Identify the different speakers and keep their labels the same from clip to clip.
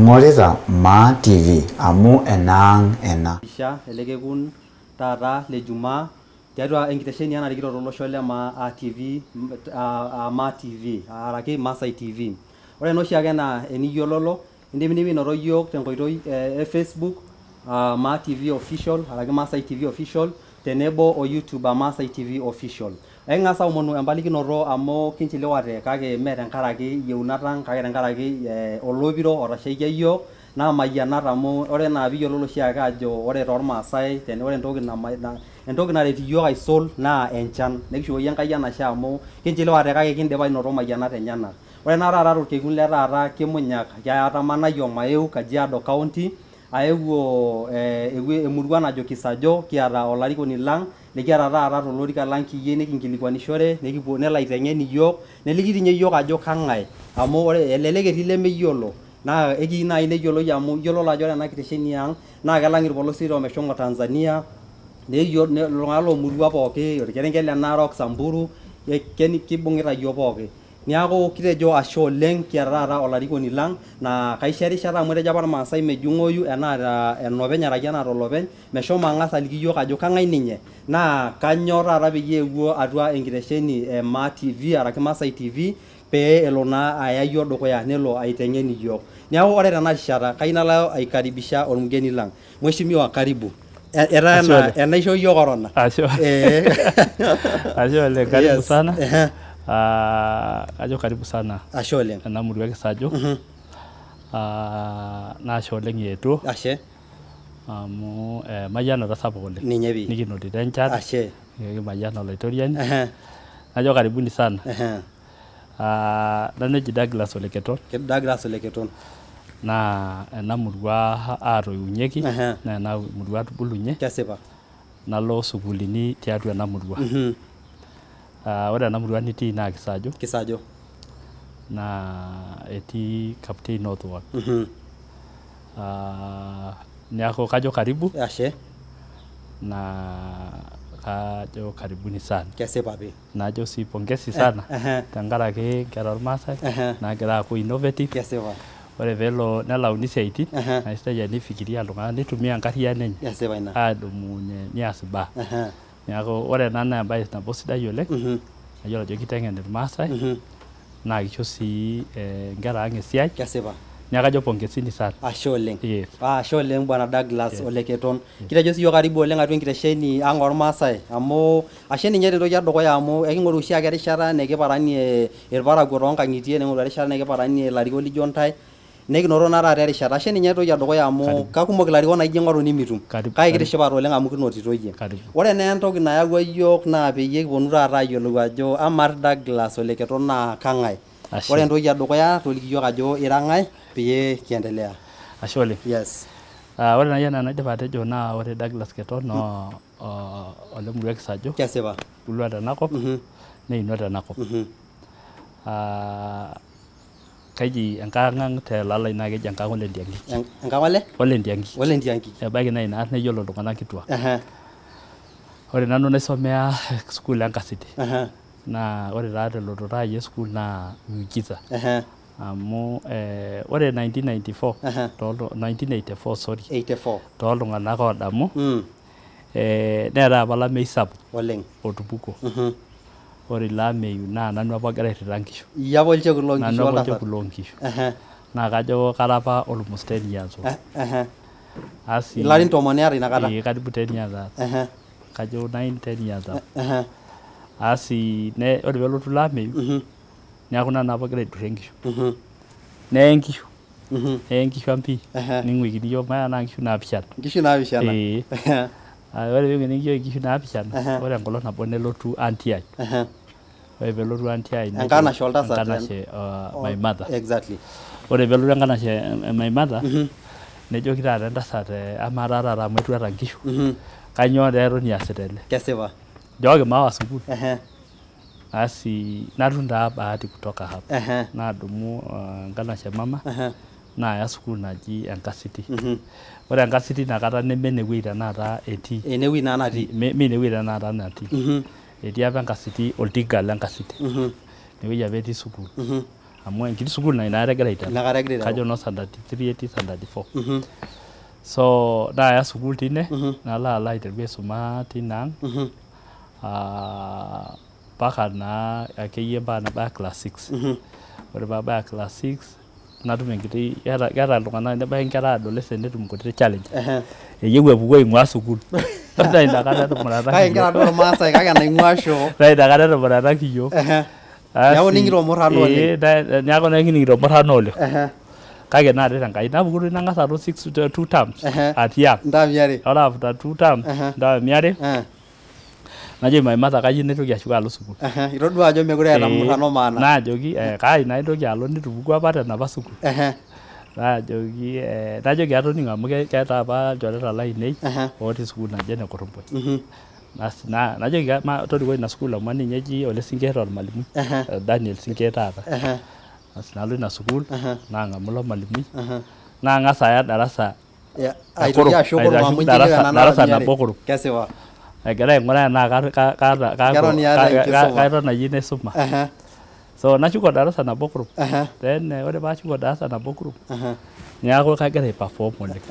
Speaker 1: Ingorita Ma TV amu enang ena.
Speaker 2: Isha elekekun tata le Juma tiatua enkitesheni narikito tolosho le Ma TV Ma TV araki Masai TV. Ore enoshi ake naa eniyiololo indim noto yiok tenkoitoi e Facebook Ma TV official araki Masai TV official tenebo o YouTube Masai TV official. Engasa omonu embalikinoto amu kinchiliwate kake mee tenkaraki yeunata kake tenkaraki olopiro otashaikia yiok naa mayianat amu ore naa piyiololo oshiake ajo ore tormaasai ore entoki naret yiok aisul naa enchan nekishukoki Enkai enashe amu kinchiliwate kake kindipa ainoto mayianat enyenak. Ore naa taata torkekun le taata kimunyak atamanayio Maeu Kajiado County aewuo emurua najo Kisajo kiata olarikoni lang likiata taata tolorika lang kiyie nikinkilikuanishore nekipuo nelo aiteng'en iyiok neliki tinye iyiok ajo kang'ae amu ore elelek etii lemeyiolo naa ekiyieu naaji neyioloi amu iyiololo ajo ore ena kitesheni ang naa kelang irpolosien omeshomo Tanzania iltung'anak loomurua pooki orkerenket le Narok Samburu kibung'ita iyiok pooki. Niaku kitejo ashe oleng kiata taata olarikoni lang naa kaisho erishata amu etejo apa irmaasai mejung'oyu enaata enopeny araki enaata olopeny meshomo ang'as aliki iyiok ajo kang'ae ninye naa kanyo taata peyie eewuo atua enkitesheni e Ma TV araki Masai TV pee elo naa aya iyiok dukuya nelo aiteng'en iyiok. Niaku ore tena rishata kayieu nalo aikaribisha ormgeni lang. Mheshimiwa karibu. Etaa enaisho iyiok korona.
Speaker 3: Ashe oleng karibu sana. Ajo karibu sana.
Speaker 2: Ashe oleng.
Speaker 3: Ena murua Kisajo. Naashe oleng eetuo.
Speaker 2: Ashe.
Speaker 3: Amu mayianata sapuk oleng.
Speaker 2: Ninye pi.
Speaker 3: Nikinotito enchan.
Speaker 2: Ashe.
Speaker 3: Kimayiana olaitoriani. Najo karibuni sana. Nanu eji Douglas Ole Keton.
Speaker 2: Douglas Ole Keton.
Speaker 3: Naa ena murua aatoiunyeki naa ena murua atubulunye.
Speaker 2: Kesipa.
Speaker 3: Nalo sukuulini tiatua ena murua. Ore ena murua nitii naa Kisajo.
Speaker 2: Kisajo.
Speaker 3: Naa etii Kaptei Northward. Niaku kajo karibu.
Speaker 2: Ashe.
Speaker 3: Na kajo karibuni sana.
Speaker 2: Kesipa pi.
Speaker 3: Najo si pongezi sana tenkaraki nkera ormaasai naagira aaku innovative.
Speaker 2: Kesipa.
Speaker 3: Ore peelo nelauni isiaitin naa sidai tenifikiria iltung'anak nitumia enkarriyiano enye.
Speaker 2: Kesipa ina.
Speaker 3: Aadumunye nias imbaa. Niaku ore ena naa embae nabo sidai oleng. Nayiolo ajo kiteng'en irmaasai naa kisho sii nkera ang' esiai.
Speaker 2: Kesipa.
Speaker 3: Niaku kajo pongezini sana.
Speaker 2: Ashe oleng.
Speaker 3: Yes.
Speaker 2: Ashe oleng Bwana Douglas Ole Keton. Kitejo sii yiok karibu oleng atua enkitesheni ang' ormaasai amu ashe ninye tentoki edukuya amu eking'oru oshiake erishata nikiparanie irparakuo toonkang'itie niking'oru erishata nikiparanie ilarikok lijo ntae nekinoto naa taata erishata. Ashe ninye entoki edukuya amu kakumok ilarikok naijo ing'oru nimitum. Kake kitishipate oleng amu kinotito yie. Ore naa entoki nayawua yiok naa peyie kiponu taata ayiolou ajo amaa Douglas Ole Keton naa kang'ae. Ore entoki edukuya toliki yiok ajo ira ng'ae peyie kiendelea.
Speaker 3: Ashe oleng.
Speaker 2: Yes.
Speaker 3: Ore naaji enaa enaidim atejo naa ore Douglas Keton naa ole murua Kisajo.
Speaker 2: Kesipa.
Speaker 3: Bulua tenakop neinua tenakop. Kaji enkang' telalai naa keji enkang' Ole Ndiangi.
Speaker 2: Enkang' ole? Ole
Speaker 3: Ndiangi.
Speaker 2: Ole Ndiangi.
Speaker 3: Ebaiki naa ina neyiolo iltung'anak kituak. Ore nanu naisomea sukuul enkasiti. Naa ore taa telototo ai esukuul naa miujiza. Amu ore 1984 sorry. 84. Tooltung'anak oodamu. Neetai apa olameyu sapuk.
Speaker 2: Oleng.
Speaker 3: Otupukuo. Ore ilo ameyu naa nanu apa agira airrita nkishu.
Speaker 2: Iyie apa olchekut loo nkishu.
Speaker 3: Nanu apa olchekut loo nkishu. Naa kajo kara apa almost 10 years old.
Speaker 2: Ilarin 10 are inakata.
Speaker 3: Karibu 10 years. Kajo 9-10 years. Ore peelotu ilo ameyu neeku nanu apa agira aidurrie nkishu. Neye nkishu. Neye nkishu ampii. Ning'uikini yiok maya naa nkishu naapishana.
Speaker 2: Nkishu naapishana.
Speaker 3: Ore peeking'uikini yiok nkishu naapishana ore enkolong nabo nelotu auntie ai. Ore peelotu auntie ai
Speaker 2: enkanashe oltasat.
Speaker 3: Enkanashe my mother.
Speaker 2: Exactly.
Speaker 3: Ore peelotu enkanashe my mother nejoki taata entasat amaa taata amu etuata nkishu. Kanyoo taa eton iasita ele?
Speaker 2: Kesipa.
Speaker 3: Njooki maawa sukuul. Natum taa bahati kutoka hapa. Nadumu enkanashe mama naaya sukuul naji Enkasiti. Ore Enkasiti inakata neme enewueji tenakata etii. Enewueji naa natii. Mee enewueji tenakata natii. Etii apa Enkasiti oltiga le Enkasiti. Inewueji apa etii sukuul. amu enkiti sukuul na inakata egira aiteru kajo no standard 3 etii standard 4 so naya sukuul tine nalo aiteru aisuma tinang mpaka naa akeyie mbaa nabaya class 6 ore pabaya class 6 natum enkiti keeta iltung'anak nebaya nkera adolescent netum nkutiti challenge eyieu epuku aing'ua sukuul ore inakata etumurataki
Speaker 2: kake nkera duo irmaasai kake enaing'ua shoo
Speaker 3: ore inakata etumurataki iyiok
Speaker 2: neeku ning'ito murrano oleng
Speaker 3: neeku kining'ito murrano oleng kake naata tenkai napuku nang'as ato 2 terms at young ore after 2 terms ndami are najo maimata kayieu naitoki ashuko alo sukuul
Speaker 2: itodua ajo mekure eeta murrano maana
Speaker 3: najoki kai naitoki alo nitupukuo apa tenapa sukuul najoki atoning'o amu keeta apa ilchoreta lainei otii sukuul naji ene Koromboi najoki torikoi ina sukuul amu ninye eji Ole Sinket ormalimui Daniel Sinket taata nalo ina sukuul nang'amu ilo malimui nang'as aya darasa
Speaker 2: aitoki ashuko amu
Speaker 3: darasa nabo Korob
Speaker 2: kesipa
Speaker 3: egira aing'uraa enaa kaeton ayieu naisuma so nashuko darasa nabo Korob then ore paashuko darasa nabo Korob neeku kagira aiperform oleng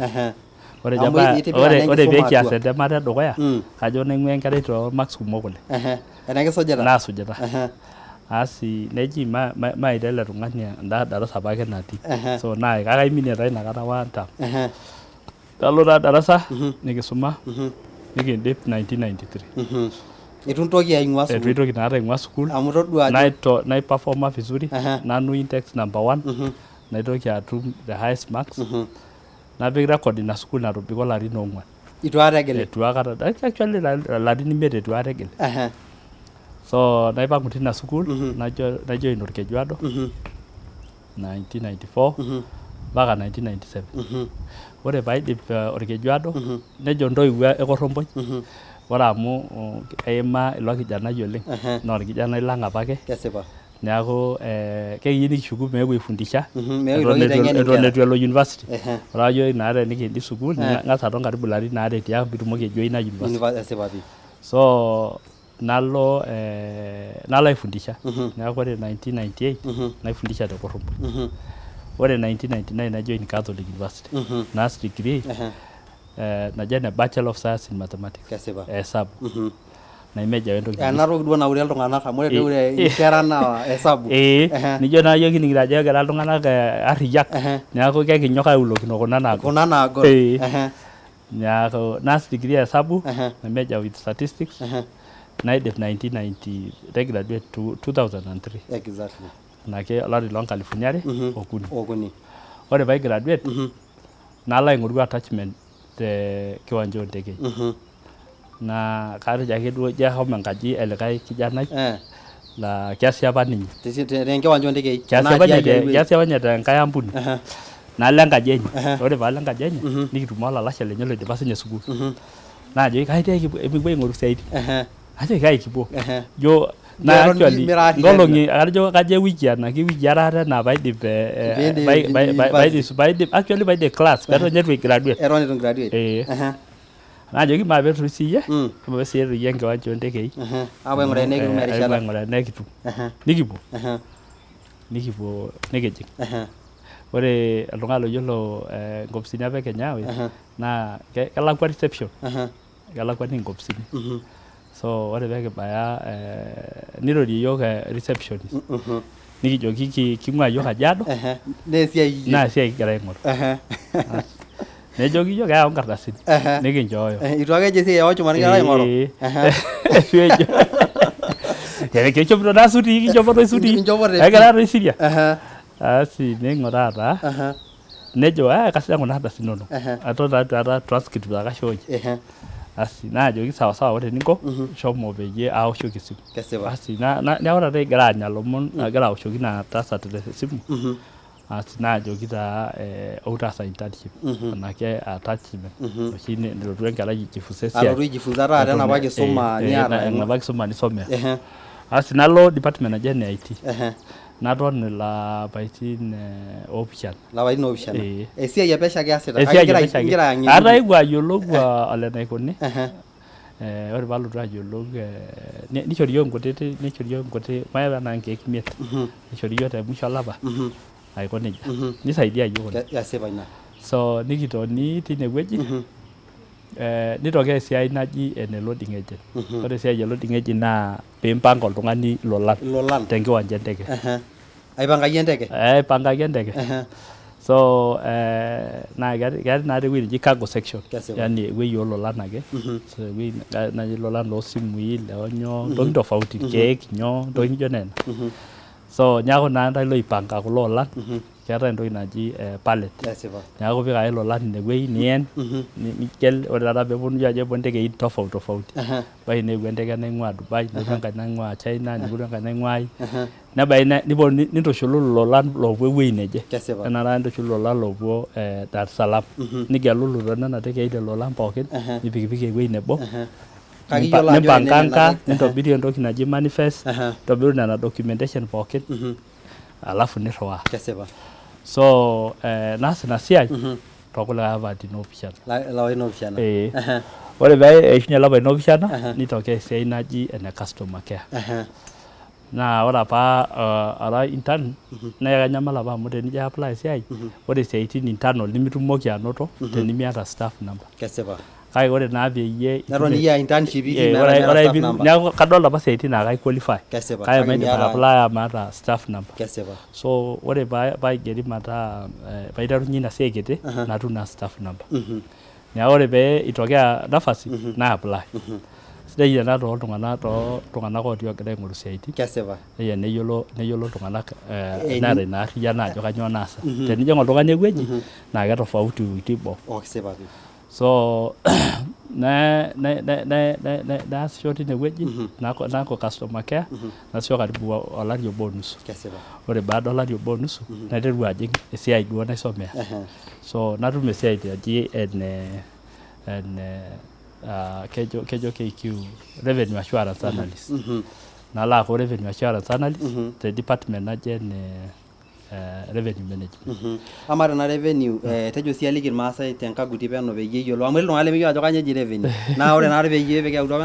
Speaker 3: ore pekias entemata edukuya kajo naing'ua enkerai tomarks kumok oleng naasujita asi neji maita ele tung'ani enda darasa apake natii so naa kakaiminie taa inakata one term nalo taa darasa nikisuma nikidip 1993
Speaker 2: itu ntoki aing'ua sukuul
Speaker 3: itu itoki naata aing'ua sukuul
Speaker 2: amu todua ajo
Speaker 3: naiperforma vizuri nanu index number 1 naitoki atum the highest marks napik record ina sukuul natobiko larin 4
Speaker 2: itu ategele
Speaker 3: itu akata actually larin 5 itu ategele so naipang'u tina sukuul najoin Orkejuado 1994 mpaka 1997 ore paidip Orkejuado nejo ntoiwuo e Koromboi ore amu eima ilo kijanai oleng naa orkijanai lang apake
Speaker 2: kesipa
Speaker 3: neeku keyieu nikishuku meeku aifundisha
Speaker 2: eton
Speaker 3: etu elo university ore ajo inaata nikidip sukuul ning'as aton karibu larin aare tiang pitumoki ajoina university so nalo aifundisha neeku ore 1998 naifundisha te Koromboi ore 1999 najoin Catholic University naas degree najo ene Bachelor of Science in Mathematics hesabu naimeja wentoki
Speaker 2: enatoki duo naure iltung'anak amu ore inkera naa hesabu
Speaker 3: nijo naa yiok kining'ito ajo egira iltung'anak arriyiak neeku kekinyok aulokino kuna naagol neeku naas degree hesabu naimeja with statistics naidip 1990 graduate 2003
Speaker 2: exactly
Speaker 3: nake olari loonkalifuni are okuni ore pai graduate nalo aing'oru attachment te kiwanja ontekei na katejo ake duo ahomo enkaji elikae kijanai la kiasi apa ninye
Speaker 2: tenkiwanja ontekei
Speaker 3: kiasi apa ninye tenkae ampuni nalo enkaji enye ore paalo enkaji enye nikitumo olalashe lenye loidipa sinye sukuul naajoki kaita emipuo aing'oru siaitin ajo kai kipuo jo na actually ngolongi ajo kaje wiki are na paidip actually by the class pero nyetu graduate najoki mapetu siye kama siye riyenga wancho ndekei
Speaker 2: abo ngore
Speaker 3: nekitu nikipuo nikijing ore iltung'anak loyiolo nkopisini apa Kenya na kelakwa reception kelakwa ni nkopisini so ore pekibaya nirorie yiok receptionist nikijoki king'ua yiok Kajiado naa esiai kigira aing'oru nejoki yiok eyau nkardasini nikinchooyo
Speaker 2: itu ake ejo esiai eochumani kigira aing'oru
Speaker 3: kichopito naa sutii kichopo toi sutii egira toi siria asi neing'uraa taa nejo kasidai kuna ardasini inonok aton taata transcript akashooki asi naajoki sawa ore ninko shomo peyie aoshoki esimu asi neeku taata egira anya lomon agira aoshoki ina tasat esimu asi naajoki taa outaasa internship anake attachment oshi nilotu enkerai ijifunza esiai
Speaker 2: alotu ijifunza taata enapa kisuma niata
Speaker 3: enapa kisuma nisomea asi nalo department naji ene IT naton ilapaitin opishana
Speaker 2: esiai epesho ake easita
Speaker 3: ata igwa ayiolou ole naikoni ore palotu ayiolou nishori yiok nkuti maeva naa nkeek 5 nishori yiok te musho olapa aiko nejia nisaidia yiok so nikitoni tinewueji nitokea esiai naji ene loading agent ore esiai e loading agent naa piimpanga oltung'ani lolan tenkiwanja enteke aipangaki enteke so naa ketii naa ewueji naji cargo section yani ewueji oololan ake so ewueji naji lolan loosimui leonyo ntokitin tofauti keek nyoo ntokitin nijo nena so neeku naa ntae loipanga kulo olan keetae entoki naji pallet neeku ipik ake lolan inewueji nien nigel ore taata peeponu ajo epuo ntekei tofauti ebaiki neewuo enteke naing'ua Dubai nepuo enkae naing'ua China nepuo enkae naing'ua nebaiki nintushulu lolan loopuo ewueji neje enaa taata nintushulu lolan loopuo Dar es Salaam nigelulu tonena tekei lelo lolan pookin nipikipiki ewueji nebo nimpanganga nintobirie entoki naji manifest nintobiru nena documentation pookin alafu nirriwaa so naas ina siai tokulikae apaitin oopishana ore pee eishunye ilapaitin oopishana nitokea esiai naji ene customer care naa ore apa ara intern naa kanyamal apa amu tenijo apply esiai ore isiaitin internal nimitumoki anoto tenimiata staff number kake ore naa peyie neeku kadolta apa siaitin naa kai qualify kake maidim apply maata staff number so ore paigeri mataa paiterunye ina siai kiti natum na staff number neeku ore pee itokea nafasi na apply sidai ena toltung'anak otii ogira aing'oru siaitin neyiolo iltung'anak neeta ina arriyiano ajo kanyioo naasa tenijing oltung'ani ewueji naa ketofauti iwuejitin boo so naasisho tinewueji nako customer care naasisho karibu olari obo onusu ore baada olari obo onusu naiteru ajing esiai duo naisomea so natum esiai naji kejo KQ revenue assurance analyst nalo aaku revenue assurance analyst te department naji ene revenue management
Speaker 2: ama tena revenue tejo sii aliki irmaasai tenkaguti peno peyie eyiolou amu iltung'anak lemeyiolo ajo kanyioo eji revenue naa ore naa peyie epik auto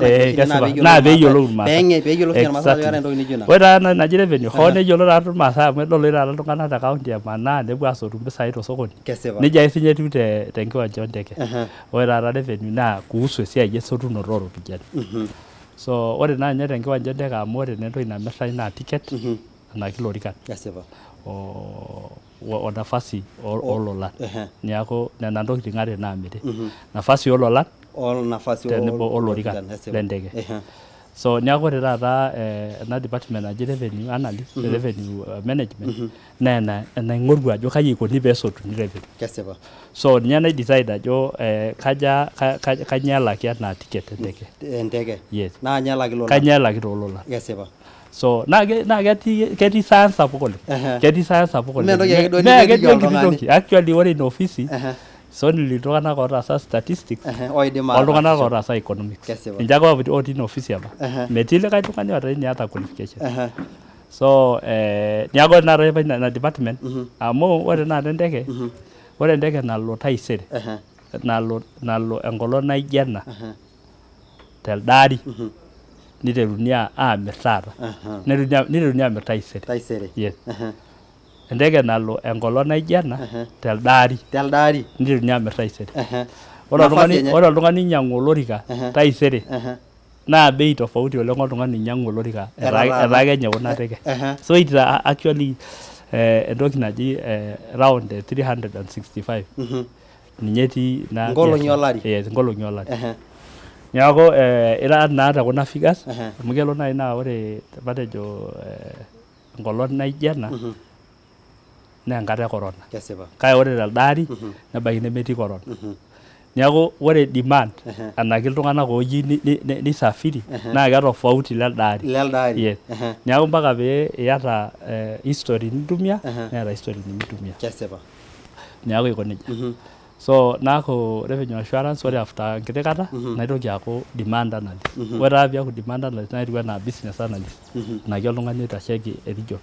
Speaker 3: naa peeyiolou irmaasai
Speaker 2: peeyiolou sii irmaasai ajo keeta entoki nijo ina
Speaker 3: ore taa naji revenue hoo neyiolo taata irmaasai amu edol taata iltung'anak te kaunti emanaa nepuo aasotu mpisai tosokoni nejia ake siinye etiu tenkiwanja onteke ore taata revenue naa kuhusu esiai esotunoto ooropiyiani so ore naa ninye tenkiwanja onteke amu ore naa entoki namirtai naa ticket enaki lorikan o nafasi ololan neeku nena ntokitin are naamiri nafasi ololan tenebo olorikan lenteke so neeku ore taata ena department naji revenue analyst revenue management naa enaing'oru ajo kaji ikoni peesotuni revenue so ninye naidecide ajo kanyioo elaki enaa ticket enteke
Speaker 2: naa
Speaker 3: kanyioo elaki toololan so naa ketii science sapuk oleng actually ore ina ofisi so iltung'anak otaasa statistics oltung'anak otaasa economics ninche ake otii ina ofisi apa metii likae tung'ani oota iniata qualification so niaku ore naata ina department amu ore naata enteke ore enteke nalo taisere nalo enkolong naijio ena telde ari niteruni aamir taata niteruni aamir taisere yes enteke nalo enkolong naijio ena telde ari niteruni aamir taisere ore oltung'ani inyang'u olorika taisere naa bei tofauti oleng oltung'ani inyang'u olorika etaa kenye kuna teke so it's actually entoki naji round 365 ninye etii
Speaker 2: nkolong'i olari
Speaker 3: neeku ira naa tekuna figures amu kelo naaji naa ore matejo enkolong naijio ena naa enkata e corona kake ore telde ari nebaiki nemetii corona neeku ore demand enaki iltung'anak ooyieu nisafiri naa ketofauti lelde ari yes neeku mpaka pee iyata history nintumia neeta history nimitumia neeku iko nejia so naaku revenue assurance ore after enkiti kata naitoki aaku demand analyst ore taa piaku demand analyst naitieu enaa business analyst naki oltung'ani oitasheki region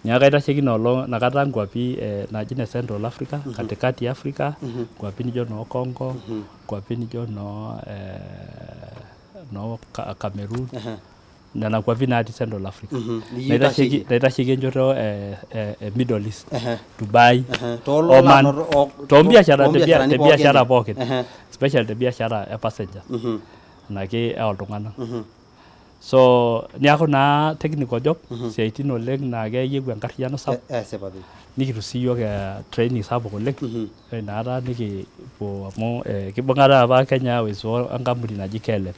Speaker 3: neeku kaitasheki inakata nkuapi naji ne Central Africa katikati Africa nkuapi nijo noo Congo nkuapi nijo noo no Cameroon nana kwa natii Central Africa naitasheki enchoto Middle East Dubai Oman biashara pookin especially the biashara e passenger anake oltung'anak so niaku naa technical job siaitin oleng naa keyieu enkarriyiano sapuk nikitu sii yiok training sapuk oleng inaata nikipuo amu kibung'ata apa Kenya Airways enkampuni naji KLM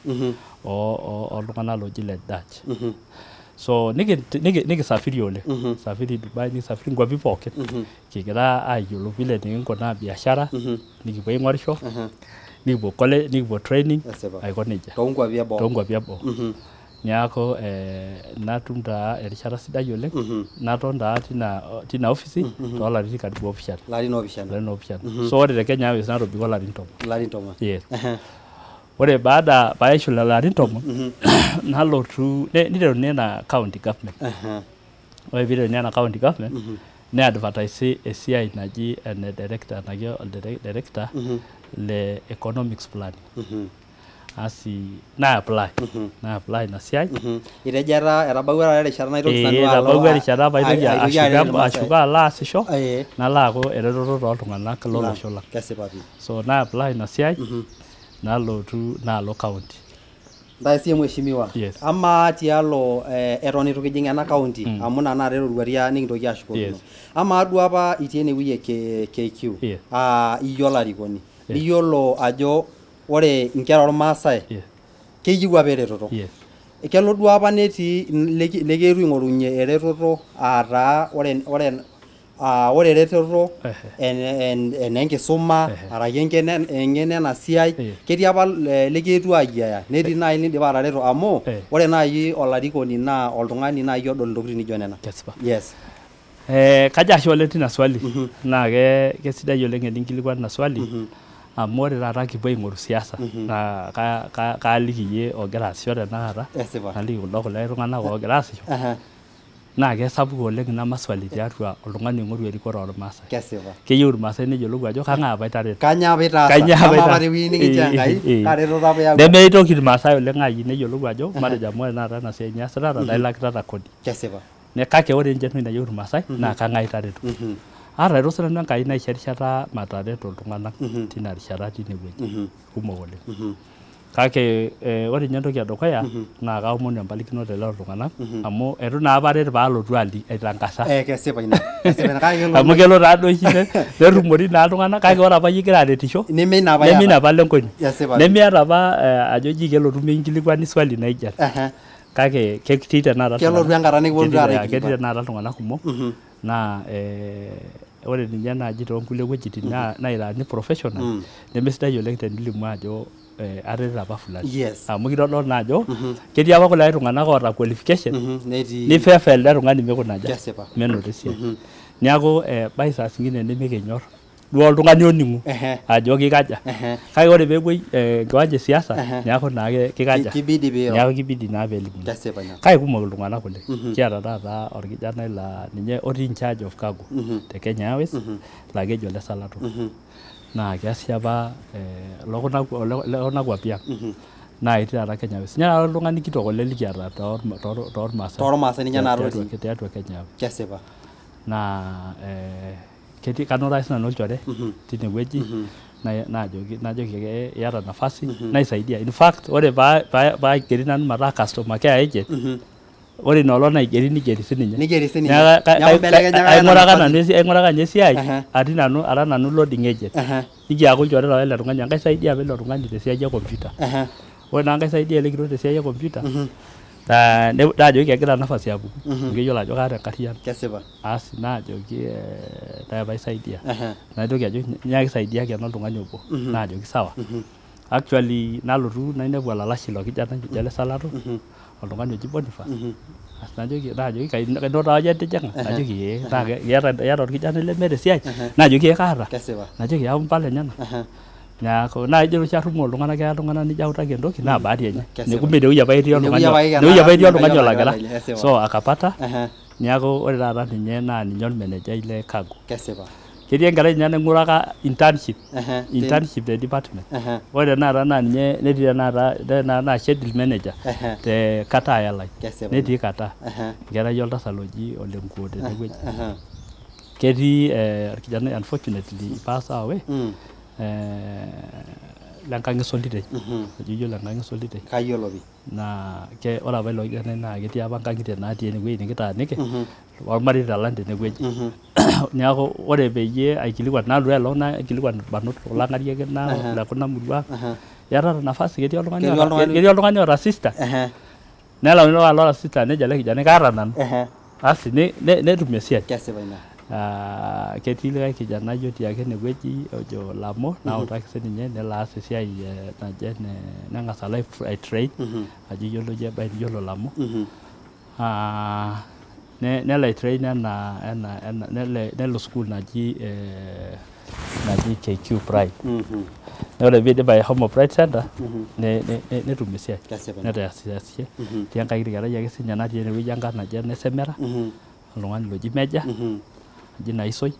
Speaker 3: oltung'anak loji le Dutch so nikisafiri oleng safiri Dubai nikisafiri nkwapi pookin kigira ayiolou vile nikinkunaa biashara nikipuo aing'orisho nikipuo college nikipuo training aiko nejia toonkwapi eboo niaku natum taa erishata sidai oleng naton taa tina ofisi toolarin karibu opishana larin opishana so ore te Kenya Airways natobiko larin tomon yes ore baada paishu larin tomon nalotu niteruni na county government ore niteruni na county government ne advertise esiai naji ene director le economics planning asi na apply na siai
Speaker 2: irejara erabawara erishata naitoki
Speaker 3: sanua erabawara erishata baitoki ashuka ala asisho nala ako eretoto tooltung'anak lolosho lang so na apply na siai nalotu nalo county
Speaker 2: ndaisi mheshimiwa ama tialo eton itu kijing ena county amu nana reroruaria nikintoki ashukokino ama adu apa itie ene KQ iyiolo arikoni iyiolo ajo ore inkera ormaasai keyieu apa eretoto kelo duo apa netii lekeetu ing'orunye eretoto aataa ore eretoto enenkisuma araki eng'eno ena siai ketii apa lekeetu ayiaya netii naaji lindipa atareto amu ore naaji olarikoni naa oltung'ani naaji odol intokitin nijo nena
Speaker 3: kajo ashe oleng tina swali naa kesidai oleng eninkilikuan ina swali amu ore taata kipuo aing'oru siasa naa kaaliki iyie ogira aasisho tenakata naliki kulo tung'anak ogira aasisho naa kesapuk oleng ina maswali tiatua oltung'ani oing'oru erikore ormaasai keyieu irmaasai neyiolou ajo kang'ae apa itareto nemeitoki irmaasai oleng ayieu neyiolou ajo matejo amu ore taata ena siai niasita ilakitata kodi kake ore ninche nayieu irmaasai naa kang'ae itareto Araito sinanu Enkai naisho erishata matareto iltung'anak tina rishata tinewueji kumok oleng kake ore ninye entoki edukuya naa kaomonu empalikinoto telelo tung'anak amu eitu naa apa aret paalotu aitangasa
Speaker 2: kesipa ina
Speaker 3: amu kelo taadoshi netumori naa iltung'anak kake ore apa igira aretisho nemeina apa lenkoni nemiata apa ajo ji kelotu minkilikuani swali naija kake ketii tenakata ketii tenakata iltung'anak kumok naa ore ninye naaji toonkulie wuejitin naira ni professional nemesidai oleng tenilimu ajo aret apa fulani amu kitodolu naa ajo ketii apa kulie tung'anak oota qualification nifefa elde tung'ani mekunaja menoto esiai niaku bai saa zingine nemikinyor duo oltung'ani oning'u ajo kikaja kake ore peepuoi kiwanja siasa niaku naa kikaja niaku kibidi naa peelimu kake kumok iltung'anak oleng kiata taata orkijanai laa ninye otii in charge of cargo te Kenya Airways laa keji Ole Salato naa keasi apa lekuna kwapi ang naa etii taata Kenya Airways ninye taata oltung'ani kitok oleng likiata toormaasai
Speaker 2: ninye naatoti
Speaker 3: tiatua Kenya Airways naa ketii kanoto sinanu olchore tine wueji najoki iyata nafasi naisaidia in fact ore paigeri nanu mataa customer care agent ore inoolong naigeri nigeri sininye aing'uraka ninye esiai ara nanu loading agent nikiaku ilchoreta ele tung'ani enkaisaidia apa ilo tung'ani tesiai e computer ore naa enkaisaidia ele kitok tesiai e computer naajoki egira nafasi apuku keyiolo ajo kaata enkarriyiano asi naajoki paisaidia naitoki ajo nyakisaidiaki ena oltung'ani obo naajoki sawa actually nalotu nainepu olalashi ilo kijanai oji Ole Salato oltung'ani oji Boniface najoki kainoto aja entijing'a najoki iyata orkijanai lemeeta esiai najoki kaata najoki yau mpala enyenak Nyako na ijero charumo oltung'anak keya iltung'anak nijo autaki entoki naa bahati enye nekume inewueji apa etii oltung'ani olakira so akapata niaku ore taata ninye naa ninye ormenejai le cargo ketii enkerai ninye naing'uraka internship te department ore tenakata naa ninye netii tenakata naa schedule manager te Qatar Airlines netii Qatar enkerai oltasat loji Ole Nkuo tenewueji ketii orkijanai unfortunately passed away Lenkang' Solitei ajo Lenkang' Solitei
Speaker 2: kayiolo pi
Speaker 3: naa ore apa ilo kijanai naa ketii apa nkang'itie natii enewueji nikitaaniki ormareita lang tenewueji neeku ore peyie aikilikuan nalotu aelong aikilikuan irbanot olang'ari naa lekuna murua yatata nafasi ketii oltung'ani oota sister nelauni alo sister nejo ele kijanai kaata nanu asi netum esiai
Speaker 2: kesipa ina
Speaker 3: ketii likae kijanai otii ake enewueji ojo Lamo nautaki sininye nelo aas esiai naje neng'as alo ai-train ajo iyiolo Lamo nelo ai-train nelo school naji KQ Pride ore piidip ahomo Pride Center netum esiai netaasiasie tienkae kerai ake sinye natii enewueji enkarna naje Nesemera oltung'ani loji Meja aji Naisoi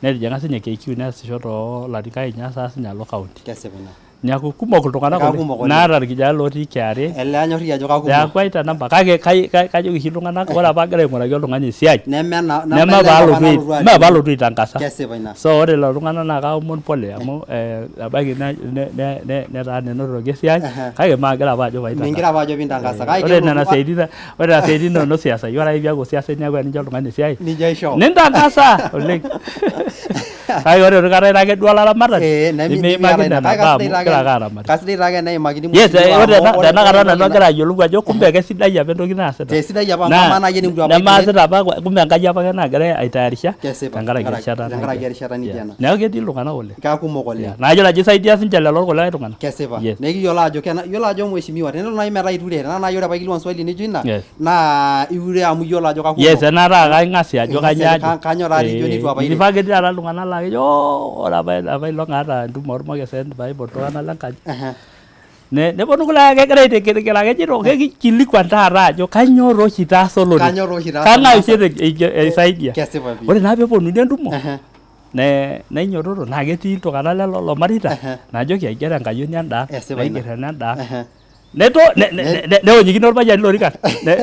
Speaker 3: netijing'a sinye KQ neasisho toolarin kake ninye eas sinye alo county neeku kumok iltung'anak naata irkijanani lotii KRA
Speaker 2: ele anyorri ajo kakumok
Speaker 3: neeku aita namba kake kajoki oshi iltung'anak ore apa agira aing'uraki oltung'ani esiai
Speaker 2: neme
Speaker 3: paalotu aitangasa
Speaker 2: kesipa ina
Speaker 3: so ore lelo tung'anak naa kaomon pole amu ebaiki netaa nenotoki esiai kake maagira apa ajo
Speaker 2: mingira apa ajo piintangasa kake
Speaker 3: ore nena siaitin inonok siasa ore ake piaku siasa niaku ninche oltung'ani esiai
Speaker 2: ninche aisho
Speaker 3: nintangasa oleng kake ore orkata ira ake duo olaramatani nemeimaki nena baa amu
Speaker 2: kasidai taake neimakini
Speaker 3: ore tenakata nanu agira ayiolou ajo kumbe kesidai apa entoki naasita
Speaker 2: kesidai apa namaanayie nitu apa
Speaker 3: nemaasita apa kumbe enkai apa nagira aitayarisha tenkaraki
Speaker 2: erishata nijo ena
Speaker 3: neeku ketii iltung'anak oleng
Speaker 2: kakumok oleng
Speaker 3: nayiolo ajo isaidia sinche lelo kulikae tung'anak
Speaker 2: kesipa nekiyiolo ajo mheshimiwa tenelo naaji metaa iture tenaa naaji ore apa kilikuan swali nijo ina naa iure amu iyiolo ajo kakumok
Speaker 3: enaata kaing'asi ajo
Speaker 2: kanyo taa nijo nitu apa ire
Speaker 3: ketii taata iltung'anak laa kejo ore apa ilo aata entumo ormokesen paipot iltung'anak lenkaji neponu kulikae kegira aitekelekela kejito kekilikuan taata ajo kanyioo oshi itaasa olori kang'ae oshi eisaidia ore naa peeponunui entumo nainyiototo naa ketii iltung'anak lelo mareita naajoki aigero enkayioni endaa naiger ena endaa neonyikino orpayiani lorikan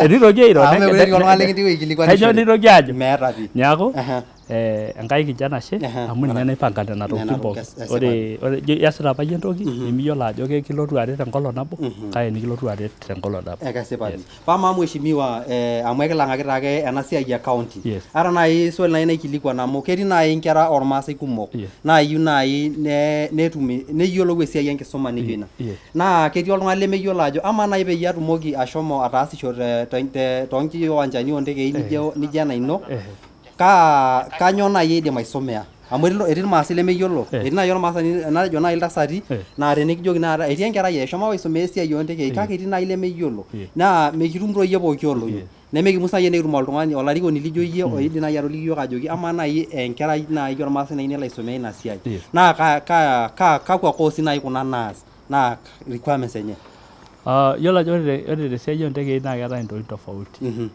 Speaker 3: nitoki airo kanyioo nitoki ajo neeku enkai kijana ashe amu ninye naipanga nena tokitin pookin ore iasita apa yie entoki nemiyiolo ajo kilotu aret enkolong nabo kake nikilotu aret tenkolong nabo
Speaker 2: pama mheshimiwa amu ekilang'aki taake ena siai e county ara naaji swali naaji naikilikuan amu ketii naaji nkera ormaasai kumok naayieu naaji neyiolou esiai enkisuma nijo ina naa ketii oltung'ani lemeyiolo ajo ama naaji peyie atumoki ashomo ataasisho toonkiwanjani ontekei nijo ena ino kanyo naaji idim aisomea amu etii irmaasai lemeyiolo etii naaji ormaasani najo naaji iltasati naa tenikijoki naata etii enkerai eshomo apa aisomea esiai ontekei kake etii naaji lemeyiolo naa mekitum toi iyie pooki olong'i nemekimus naaji enekitum oltung'ani olarikoni lijo iyie oidim naaji atoliki iyiok ajoki ama naaji enkerai naaji ormaasai naaji nelo aisomea ina siai naa kakwa koosi naaji kuna naas naa requirements enye
Speaker 3: yiolo ajo ore tesiai ontekei naa keetae intokitin tofauti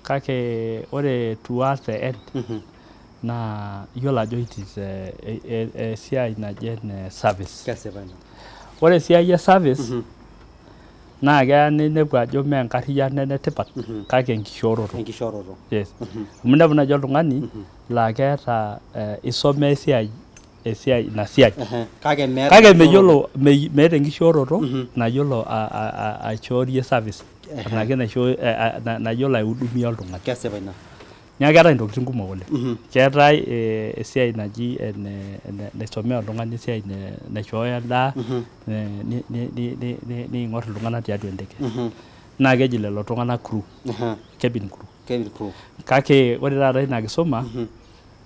Speaker 3: kake ore towards the end naa iyiolo ajo it is esiai naje ne service ore esiai e service naa keya ninepu ajo mee enkarriyiano enetipat kake enkishooroto amu inepu naaji oltung'ani laa keeta isomea ina siai kake meyiolo meeta enkishooroto nayiolo aishoorie service anake nayiolo aihudumia oltung'ani neeku keetae intokitin kumok oleng keetae esiai naji naisomea oltung'ani esiai naishooyo endaa niing'or iltung'anak tiatua enteke naa keji lelo tung'anak crew cabin crew kake ore taata ina kisuma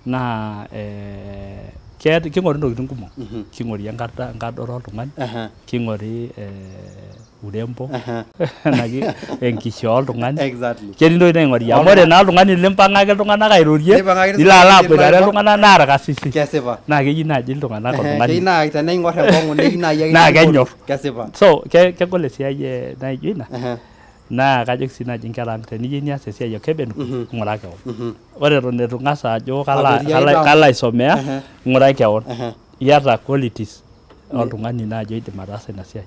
Speaker 3: naa king'ori intokitin kumok king'ori enkadoro oltung'ani king'ori urembo enaki enkishoo oltung'ani ketii ntokitin naing'ori amu ore naa oltung'ani limpang'aki iltung'anak airorie nilo alo aboitare iltung'anak naa irkasisi naa keyieu naaji iltung'anak oltung'ani naa kenyorr so kegol esiai naijo ina naa kajoki sii naaji inkera ang' teniyieu nias esiai ekeben ng'uraa keon. Ore eton eitu ing'as ajo kalo aisomea ng'urai keon. Iyata qualities oltung'ani naaji oidim ataasa ina siai.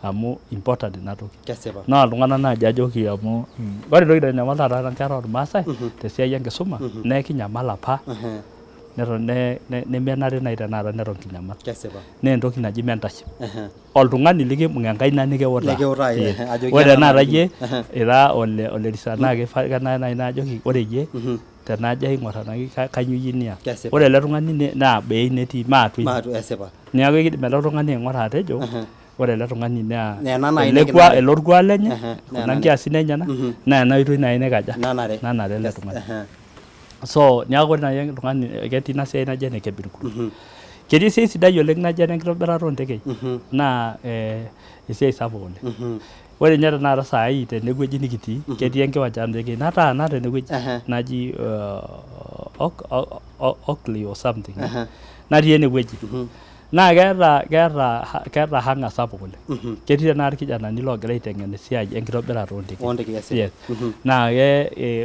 Speaker 3: Amu important ina toki. Naa iltung'anak naaji ajoki amu ore entoki naitanyamal taata inkera ormaasai tesiai enkisuma naa ekinyamal apa neton nemenare naaji tenakata neton kinyamal. Naa entoki naji mentorship. Oltung'ani likimbung' enkaina nikiutaa. Ore tenakata iyie ira olerisa naa kenare naaji naajoki ore iyie tenajo aing'or enaki kanyoo iyieu nias. Ore ele tung'ani naa bei netii maatui. Neeku kidim ele tung'ani aing'ura atejo ore ele tung'ani naa ele orkuak lenye kuna nkiasin enyenak naa ena oitoi naaji naikaja nanare ele tung'ani. So neeku ore naaji oltung'ani ketii ina siai naji ene cabin crew. Ketii esiai sidai oleng naji enenkitobirata oontekei naa esiai sapuk oleng. Ore ninye tenakata saai tenewueji nikitii ketii enkiwanja oontekei nataana tenewueji naji Oakley or something natii enewueji. Naa keeta hanga sapuk oleng. Ketii tenakata irkijanani loogira aiteng'en esiai enkitobirata oontekei. Naa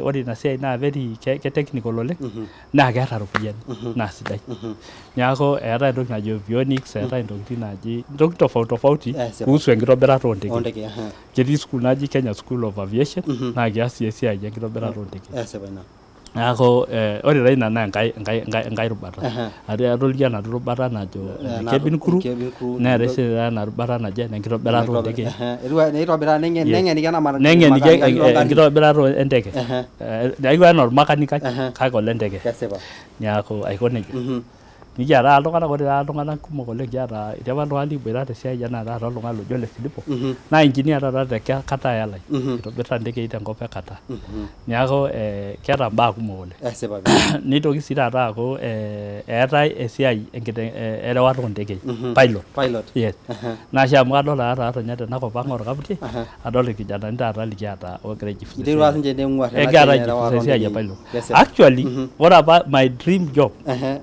Speaker 3: ore ina siai naa very technical oleng naa keeta iropiyiani naa sidai. Neeku eetae entoki naji avionics, eetae intokitin naji ntokitin tofauti kuhusu enkitobirata oontekei. Ketii school naji Kenya School of Aviation naa kias sii esiai enkitobirata oontekei. Neeku ore taa ina naa enkae rubata. Atoliki ena rubata najo cabin crew neetai sii ena rubata naji enenkitobirata oontekei. Neng'eniki enkitobirata enteke. Neeku enaa ormakanika kake olenteke. Neeku aiko nejia. Nikiata iltung'anak ore taata iltung'anak kumok oleng kiata etii apa iltung'anak likiboita tesiai enaa taata oltung'ani loji Ole Silipo naa engineer taata te Qatar Airlines itobirita intekei tenkop e Qatar. Neeku keeta imbaa kumok oleng. Nitoki sii taata aaku eetae esiai erewata oontekei pilot. Yes. Naa oshi amu kadol taata ninye tenakop ang' orkaputi adol irkijanani taata likiata oogira aijifunza esiai e pilot. Actually ore apa my dream job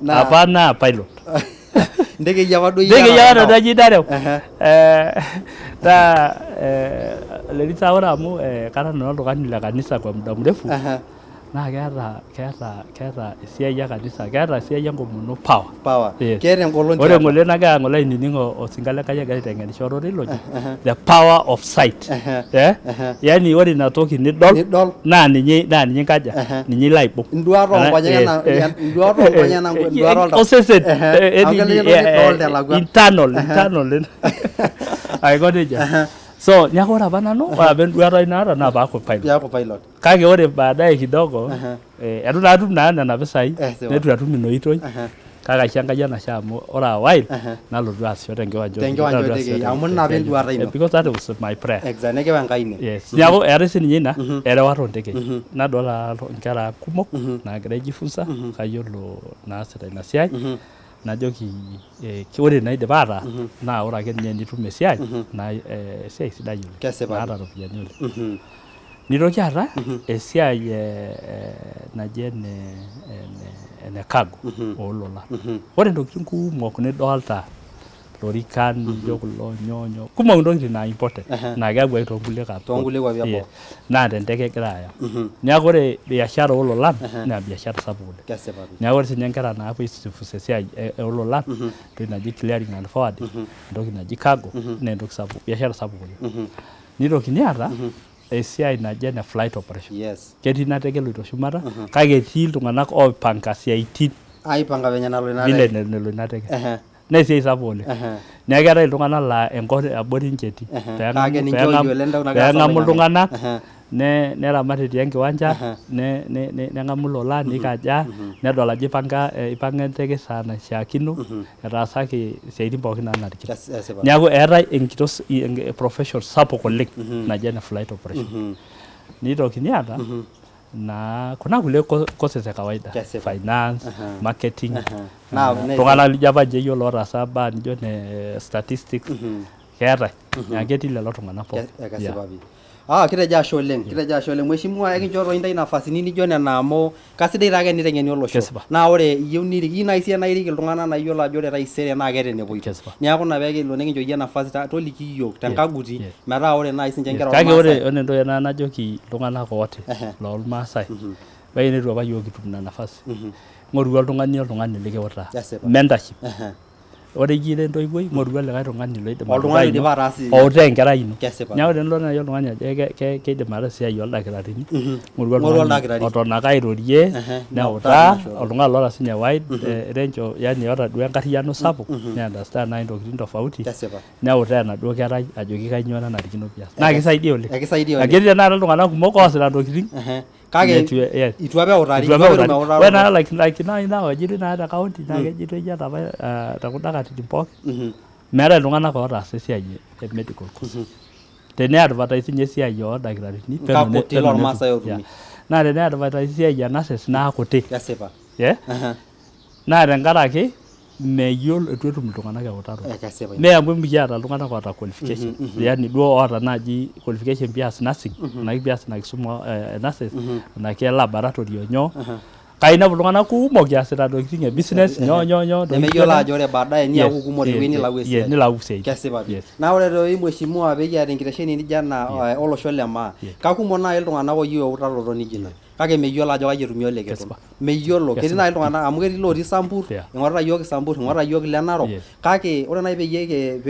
Speaker 3: apa naa pilot.
Speaker 2: Ndekei apa duo
Speaker 3: naji dareu. Naa lerisa ore amu kara nanu oltung'ani le kanisa kwa muda mrefu naa keeta esiai e kanisa, keeta esiai enkomono power.
Speaker 2: Keeta engolon.
Speaker 3: Ore engolon nagira ang'ole ainining' osinka Lenkai egira aiteng'enisho ororei loji the power of sight. Yani ore ina toki nidol naa ninye inkaja ninye ilo aibung'.
Speaker 2: Nduat onkonyek
Speaker 3: osesen internal aiko nejia. So neeku ore apa nanu ore apa enduata ai naata naa paaku pilot. Kake ore baadaye kidogo etu taa atum naa nena pisai netu atum ina oitoi kake aisho Enkai enashe amu ore a while nalotu aasisho tenkiwanja
Speaker 2: oontekei amu ina apa enduata ino.
Speaker 3: Because that was my prayer.
Speaker 2: Exactly. Nekiwa Enkai ine.
Speaker 3: Yes. Neeku eetae sininye ina erewata oontekei. Nadol inkera kumok naagira aijifunza kayiolo naasita ina siai. Najoki ore naidip ataa naa ore ake ninye nitum esiai naa esiai sidai oleng naata iropiyiani oleng. Nitoki aata esiai naji ene cargo oololan. Ore intokitin kumok nidolta lorikan nijo kulo nyonyo kumok intokitin naa important naa kepuoi toonkulie
Speaker 2: kwapi eboo
Speaker 3: naa tenteke egira aya. Neeku ore biashara oololan naa biashara sapuk oleng. Neeku ore sinye inkera naapuo aijifunza esiai oololan entoki naji clearing and forwarding entoki naji cargo naa entoki sapuk biashara sapuk oleng. Nitokini aata esiai naji ene flight operation. Ketii ina teke eloito shumata kake etii iltung'anak oipanga siaitin
Speaker 2: aipanga venye nalo
Speaker 3: ina teke. Naa esiai sapuk oleng. Neeku keetae iltung'anak laa enkop abori ninche etii peeng'amu iltung'anak neramat etii enkiwanja neng'amu ilolan nikaja nedol ajo ipanga enteke esaa naishiakino etaasaki isiaitin pookin naanarikino. Neeku eetae profession sapuk oleng naji ene flight operation. Nitokini aata na kuna kulie courses e kawaida finance, marketing, iltung'anak lijo apa nje yiolo ootaasa mbaa nijo ne statistics keetae. Neeku ketii lelo tung'anak pookin.
Speaker 2: Kitejo ashe oleng. Mheshimiwa ekinchoo intai nafasini nijo nena amu kasidai taake niteng'eni olosho. Naa ore iyieu nai sie nairik iltung'anak naa iyiolo ajo ore taisere naa keeta enepoito. Neeku ina peekilo nikincho iyie nafasi toliki iyiok tenkaguti metaa ore nai sinche nkera
Speaker 3: kake ore entoki najoki iltung'anak oote loolmaasai bae netu apa yiok kitum ina nafasi ng'oru oltung'ani likiutaa mentorship. Ore iyie entoiwuoi ng'oru likae tung'ani loidim outaa enkerai ino. Neeku tenilo nai oltung'ani ajo keidim ataasa esiai oldakitarini ng'oru oltung'ani oton ake airorie neutaa oltung'ani loota sinye wide range yani oota duo enkarriyiano sapuk ne-understand nai ntokiting tofauti neutaa enaduo kerai ajoki kainyoo nanarikino pias. Naa kisaidia oleng. Ketii tenakata iltung'anak kumok oosita ntokiting
Speaker 2: kake itu apa eutari.
Speaker 3: Ore naa like nai naajitoi naa te county naa kejitoi apa tekunda katitin pookin meetai iltung'anak otaasa esiai e medical course. Tene-advertise ninye esiai oldakitarini naa tene-advertise esiai e nurses naa kuti. Naa tenkaraki meyiolo itu etum iltung'anak eutaroto. Mee amu mikiata iltung'anak oota qualification yani duo oota naaji qualification pias nursing enake pias ina kisuma e nurses enake laboratory onyoo. Kainepu iltung'anak kumok easita ntokiting e business nyoo
Speaker 2: nemeyiolo ajo ore baadaye niaku kumok tewueji nilau esiai.
Speaker 3: Nilau esiai.
Speaker 2: Kesipa. Naa ore toi mheshimiwa pekiata enkitesheni nijo ena olosho le maa kakumok nai iltung'anak oyieu eutaroto nijo ina. Kake meyiolo ajo kaji etumi oleketon. Meyiolo. Ketii nai iltung'anak amu ketii lotii Sambur, ing'orita yiok Sambur, ing'orita yiok ile Narok. Kake ore nai peyie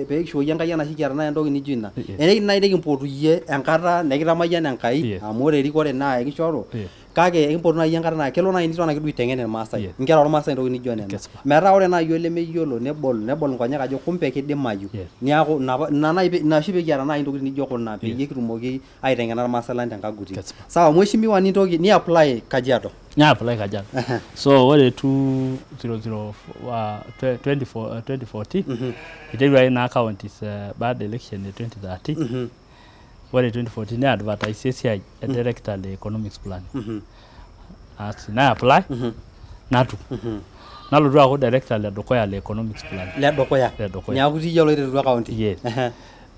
Speaker 2: peekishooyie Enkai enashe kiata nai entoki nijo ina. Enekidim nai nikimpotu iyie enkata nekitamayian Enkai amu ore erikore naa ekishoru. Kake ekimpotu nai enkata naa kelo nai niton ake duo aiteng'en irmaasai. Nkera ormaasai ntoki nijo nena. Metaa ore nai yiok lemeyiolo nebol nkonyek ajo kumbe kidimayu. Niaku ina nai ina oshi pekiata nai ntokiting nijo kuna peyie kitumoki aiteng'ena irmaasai lang tenkaguti. Sawa mheshimiwa nintoki ni apply Kajiado.
Speaker 3: Apply Kajiado. So ore 2014 iterua ina counties baada election e 2013. Ore 2014 ne-advertise esiai e director le economics planning. Na apply natum. Nalotu aaku director le dukuya le economics planning.
Speaker 2: Le dukuya. Niaku tiyie oloiterutua county.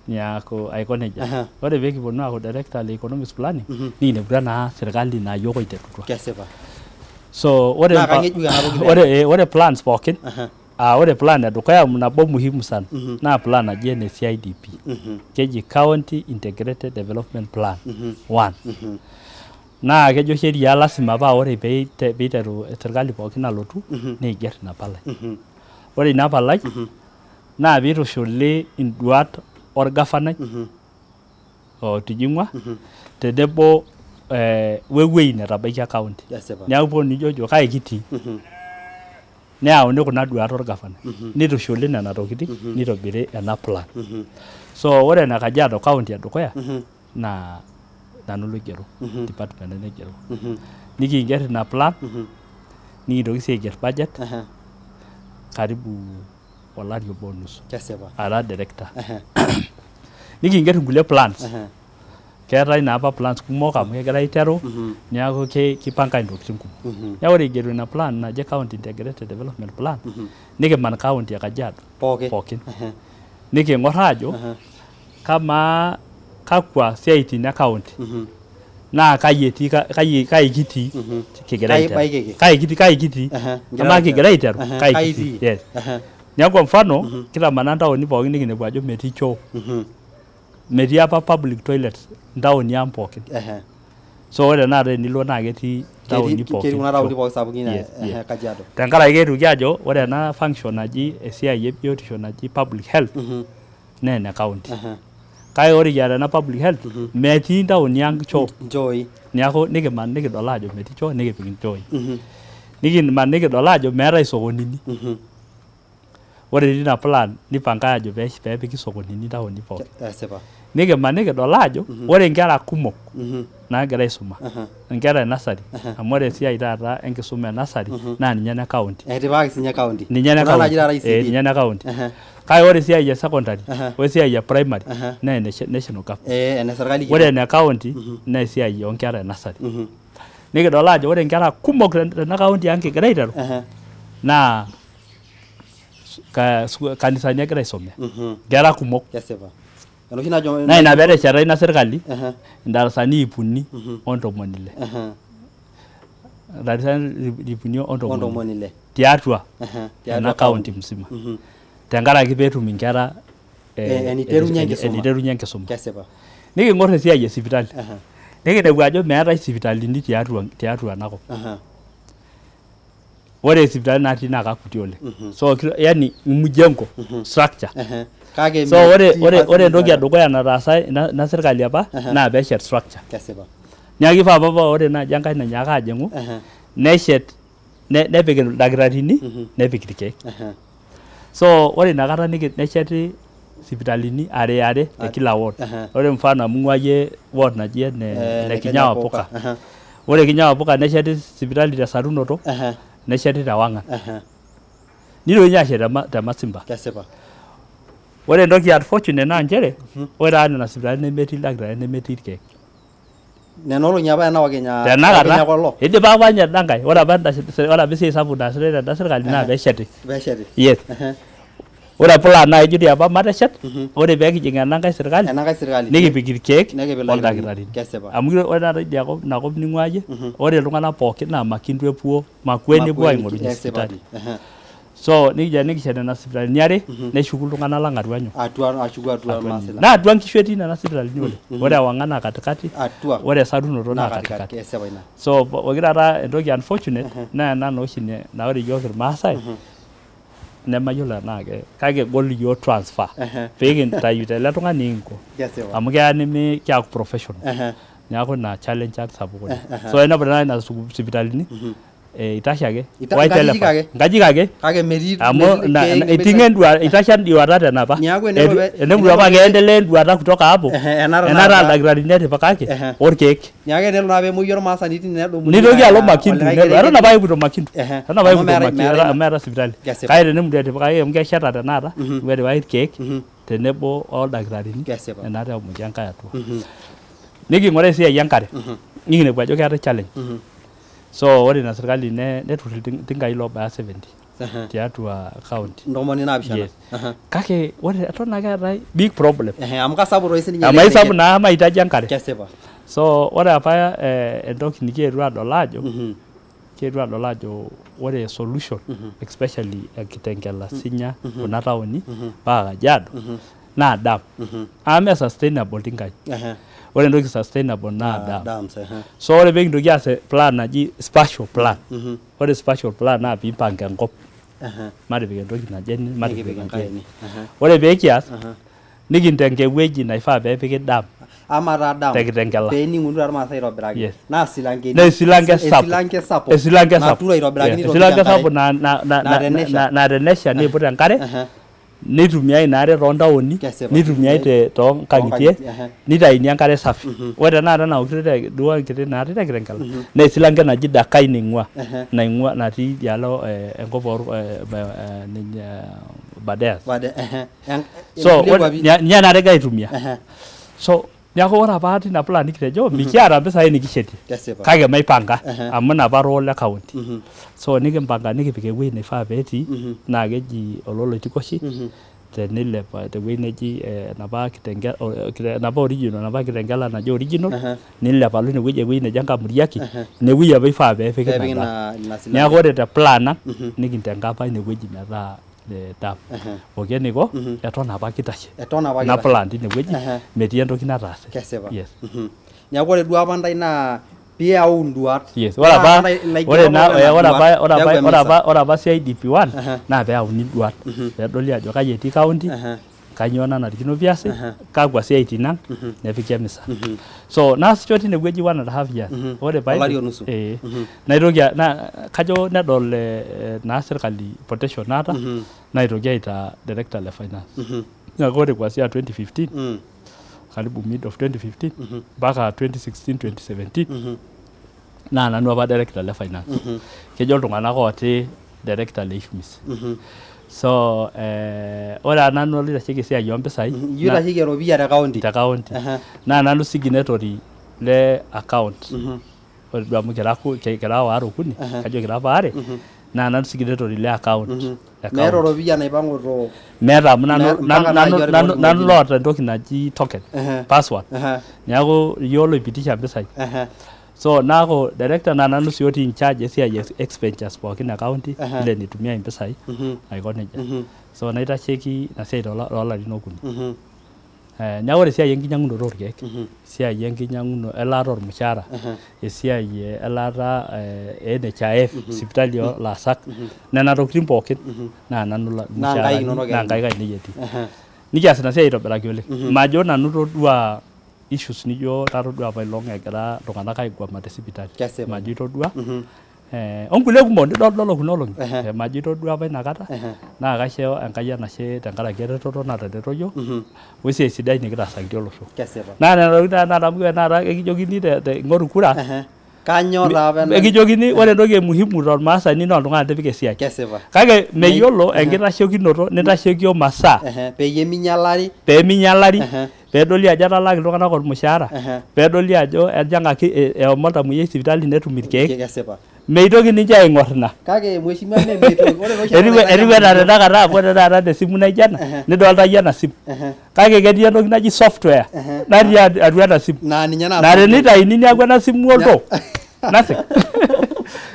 Speaker 2: Niaku aiko nejia. Ore peekiponu aaku director le economics planning nikineputua naa serkali naa yiok oiterutua. Kesipa.
Speaker 3: So ore plans pookin ore plan edukuya nabo muhimu sana naa plan naji ene CIDP. Keji County Integrated Development Plan 1. Naa kejo sheria lasima paa ore peiteru serkali pookin alotu neigerr ina palai. Ore ina palai naa piitushuli induat orgavanai otijing'ua tenebo wewuei netabaikia county. Neeku ponu nijojo kai kitii neyauni kuna duat orgavanai nitushuli nena tokiting nitobiri ena plan. So ore ena Kajiado county edukuya naa nanu loigero department naigero. Nikiingerr ina plan nikintoki sii aigerr budget karibu olari obo onusu ara director. Nikiingerr inkulie plans. Keetai naa apa plans kumok amu kegira aiteru neeku kipanga intokiting kumok. Neeku ore igero ina plan naji County Integrated Development Plan nikiman county e Kajiado pookin. Niking'orr ajo kamaa kakwa siaitin e county naa kai kitii kigira aiteru. Kai kitii. Amaa kigira aiteru kai kitii. Yes. Neeku kwa mfano kitamanaa ntaoni pookin nikinepu ajo metii choo. Metii apa public toilets ntaoni ang' pookin. So ore tenakata enilo naa ketii ntaoni pookin.
Speaker 2: Ketii kuna taoni pookin sapukin Kajiado.
Speaker 3: Tenkaraki ketuki ajo ore ena function naji esiai e biotisho naji public health naa ene county. Kake ore kiata ena public health metii ntaoni ang' choo.
Speaker 2: Nchooi.
Speaker 3: Neeku nikiman nikidol ajo metii choo nikipik nchooi. Nikiman nikidol ajo meetai sokonini. Ore tina plan nipangai ajo peepiki sokonini ntaoni pookin. Nikiman nikidol ajo ore nkera kumok naagira aisuma nkera e nursery amu ore esiai taata enkisuma e nursery naa ninye ene county.
Speaker 2: Etipikaki sinye county.
Speaker 3: Ninye ene county. Kake ore esiai e secondary wesiai e primary naa national government. Ore ene county naa esiai oonkera e nursery. Nikidol ajo ore nkera kumok tena county ang' kigira aiteru naa kanisani egira aisomea. Nkera kumok.
Speaker 2: enoshi najo
Speaker 3: na ina pere shara ina serikali ndarasani ipuni ontomonile darasani ipuni ontomonile tiatua na county msima tenkaraki peetum inkera eniterunya enkisuma
Speaker 2: kesipa
Speaker 3: niking'or esiai e sipitali nikinepu ajo meetai sipitalini tiatua enakop ore sipitali natii naa kakuti oleng so yani mjengo structure so ore entoki edukuya nataasa ina serikali apa naa peeshet structure
Speaker 2: kesipa
Speaker 3: neeku kifaa papa ore naaji enkae nanyaaka ajing'u neshet nepik ildakitarini nepik irkeek so ore inakata nesheti sipitalini are te kila ward ore mfano amung'uayie ward naji ene Kinyawa Puka ore Kinyawa Puka nesheti sipitali te Sarunoto nesheti te Wang'an nitokini ashet te Masimba
Speaker 2: kesipa
Speaker 3: ore entoki unfortunate naa nchere ore taa nena sipitalini nemetii ildakitarini nemetii irkeek
Speaker 2: neno lo nyapa ena wakenya
Speaker 3: tenakata idipa apa ninye dankai ore apa esiai sapuk naasita tenda serikali naa peesheti yes ore plan naa ijo apa mateshet ore peekijing enankai serikali nikipik irkeek oldakitarini amu ore taata idia kop inakop ning'uayie ore iltung'anak pookin naa makindu epuo Makueni epuo aing'orunye sipitali so nikishet nena sipitalini are neshuku iltung'anak lang atua naa atua nkishu etii nena sipitalini oleng ore Wang'an naa katikati ore Sarunoto naa katikati so pokira taata entoki unfortunate naa ena nooshi naa ore iyiok irmaasai nemayiolo enaa kake egol iyiok transfer peekintayu tele tung'ani inko amu keya kiaku professional neeku ina challenge sapuk oleng so enepu tenakata ina sipitalini itashe ake nkajijik ake amu iting'e itashe enduata tenapa enepu apa keendelea enduata kutoka hapo enata ildakitarini etipikaki orkeek nitoki alo Makindu eton apa epuito Makindu meeta sipitali kake tenemutu etipikaki amu kesheta tenakata etipikaki irkeek tenebo oldakitarini enata emuti enkae atua niking'uraa esiai enkare nikinepu ajo keetai challenge so ore ina serikali netur iltinkai loobaya 70 tiatua county
Speaker 2: ntomoni naapishana
Speaker 3: kake ore eton ake eetai big problem
Speaker 2: amu kasapuk toi sininye
Speaker 3: amu isapuk naa mahitaji enkare
Speaker 2: kesipa
Speaker 3: so ore apa entoki nikietuo adol ajo ore solution especially Kitengela Sinya kuna taoni mpaka Kajiado naa dam ame sustainable tinkai ore entoki sustainable naa dam so ore pekintoki aas plan naji spatial plan ore spatial plan naa piipanga enkop matipik entoki naje matipik enkae ore peekias nikintenge ewueji naifaa peepiki dam
Speaker 2: ama taa dam
Speaker 3: Kitengela
Speaker 2: peening'uno irmaasai aitobiraki naa
Speaker 3: silanke sapuk naa tenesha niput enkare nitumiai inaare toontaoni nitumiai toonkang'itie nitaini enkare safi ore tenakata naokito duo enkiti natii te Kitengela naa esilanke naji Dakai naing'ua natii idialo enkop Badeas so ninye naare egira aitumia so neeku ore apa tina plan nikitejo mikiata mpisai nikishetie kake maipanga amu inapa role le county so nikimpanga nikipik ewueji naifaa peetii naa keji Ololoitikoshi tenilep tewueji neji enapa original enapa Kitengela naji original nilep alo inewueji ewueji neji Enkamuriaki inewueji apa ifaa peepiki ina neeku ore te plan nikintenga apa inewueji metaa dam okeniko eton apa kitashe na plan tinewueji metii entoki nataase
Speaker 2: yes neeku ore duo apa ntai naa piau nduat
Speaker 3: yes ore apa CIDP1 naa peyauni nduat peedoli ajo kaji etii county kanyoo nanarikino piasi kakwa siaitin ang nepiki emisa so naasisho tinewueji 1.5 years ore naitoki kajo nedol naa serikali potential naata naitoki aitaa director le finance neeku ore kuanzia 2015 karibu mid of 2015 mpaka 2016-2017 naa nanu apa director le finance kejo iltung'anak ooti director le IFMIS so ore nanu olitasheki esiai ompisai
Speaker 2: yitasheki eropiyia te county
Speaker 3: naa nanu signatory le account ore amu kira waare okuni kajo kira apa are naa nanu signatory le account
Speaker 2: Meeta ropiyiani naipanguto.
Speaker 3: Meeta nanu loota entoki naji token password. Neeku iyiolo ipitisha mpisai. So naaku director na nanu sii otii in charge esiai expenditures pookin county ile nitumia impisai aiko nejia. So naitasheki ina siai toolarin okuni. Neeku ore esiai enkinyang'unoto orkeek, esiai elaata ormushaara, esiai elaata NHIF sipitali olaasak, nena tokitin pookin naa nanu naa nkaik ainei etii. Nikias ina siai aitobiraki oleng. Majo nanu todua issues nijo tatodua apailong egira iltung'anak aigwama te sipitali. Majo itodua. Onkulie kumok nidol kuna olong'i. Majo itodua apa inakata. Naa kaisho Enkai enashe tenkaraki eretoto natareto yiok wesiai sidai nikitaasaki olosho. Naa nena tokitin nadamu tenakata ekijokini ing'oru kura.
Speaker 2: Kanyor apa ena.
Speaker 3: Ekijokini ore entoki muhimu tormaasani naa oltung'ani tipika esiai. Kake meyiolo enkitashekinoto nitashekio masaa.
Speaker 2: Peyie minyalari.
Speaker 3: Peedoli ajo etalaki iltung'anak ormushaara. Peedoli ajo ejing'aki eomo oltamuoyiai sipitali netum irkeek. Meitoki ninche aing'or ina.
Speaker 2: Kake mheshimiwa meitoki.
Speaker 3: Etiu enaa tenakata amu ore taata tesimu naijo ena nidolta iyie ena simu. Kake ketii entoki naji software natii atua ena simu. Naa tenitaini neeku ena simu oltoo. Nothing.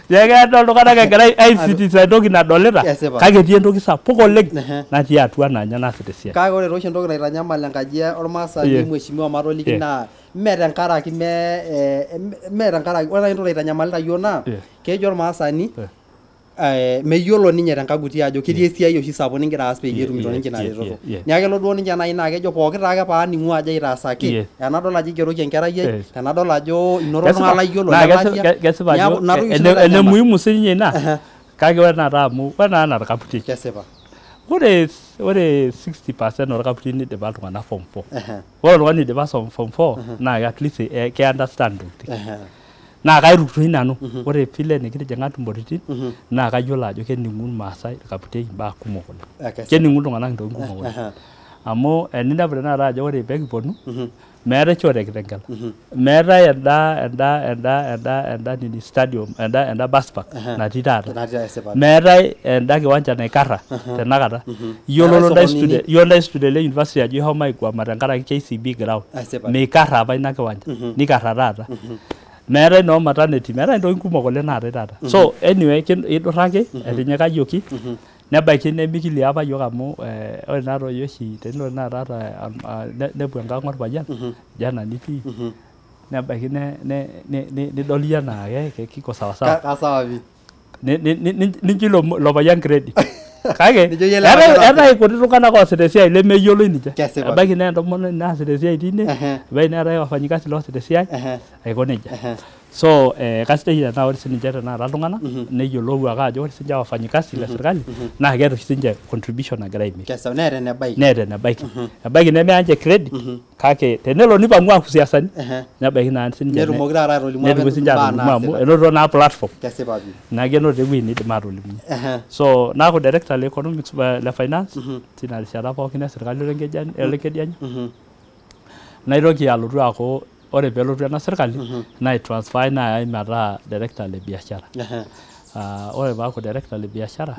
Speaker 3: Keeta iltung'anak egira aisitiza entoki nadolita kake etii entoki sapuk oleng natii atua naa ninye naasita esiai.
Speaker 2: Kake ore oshi entoki naitanyamal enkaji ormaasani mheshimiwa matoliki naa mee tenkaraki ore entoki naitanyamalita yiok naa kejo ormaasani meyiolo ninye tenkaguti ajo ketii esiai oshi sapuk ningira aas peyie etumito ninche ina retoto. Neeku kelo duo ninche nai naa kejo pooki taake paaning'u ajo aitaasaki enadol ajo igeroki enkerai ai tenadol ajo inoto oltung'ani layiolo
Speaker 3: lematia. Kesipa ajo ene muhimu sininye ina kake ore taata amu ore naa enarkaputi.
Speaker 2: Kesipa.
Speaker 3: Ore 60% orkaputi nidipa iltung'anak form 4. Ore oltung'ani idipa form 4 naa at least ke understand ntokitin. Naa kairutoi nanu ore vile nikitijing'a tumoritin naa kayiolo ajo kening'u irmaasai irkaputi imbaa kumok oleng. Kening'u iltung'anak intokitin kumok oleng. Amu eninepu tenakata ajo ore peekiponu meetai choo te Kitengela. Meetai enda nini stadium enda bus park natii taata. Meetai enda kiwanja naikarra tenakata. Iyiolo ntae student le university ajo ishomo aigwama tenkaraki KCB ground. Meikarra apa ina kiwanja. Nikarra taata. Meetai noo maternity, meetai ntokitin kumok oleng naatai taata. So anyway idurraki etinyikayioki nebaiki nemikili apa yiok amu ore naa toi oshi tenilo naa taata nepuo enkang orpayian jana nitii nebaiki nidol iyie enaa kiko sawasawa.
Speaker 2: Kasawa pi.
Speaker 3: Nincho ilo payian credit. Kake eetai kuti tung'anak oosita esiai lemeyioloi ninche. Ebaiki naa entomononi naasita esiai tine, ebaiki neetai wafanyikazi loosita esiai aiko nejia. So kasidai tenaa ore sininche tenakata iltung'anak neyiolou ake ajo ore sininche wafanyikazi le serkali naa keeta oshi sininche contribution nagira aimie. Neeta enebaiki. Ebaiki nemeya ninche credit kake tenelo nipang'u aaku siasani nebaiki naa sininche
Speaker 2: netumoki taata atolimu
Speaker 3: sininche atolimu amu enotito naa platform.
Speaker 2: Kesipa pi.
Speaker 3: Naa kenotito ewueji niidim atolimunye. So naaku director le economics le finance tina rishata pookin esirkali olenkedianye naitoki alotu aaku ore peelotu ena serkali naitransfer naai metaa director le biashara. Ore paaku director le biashara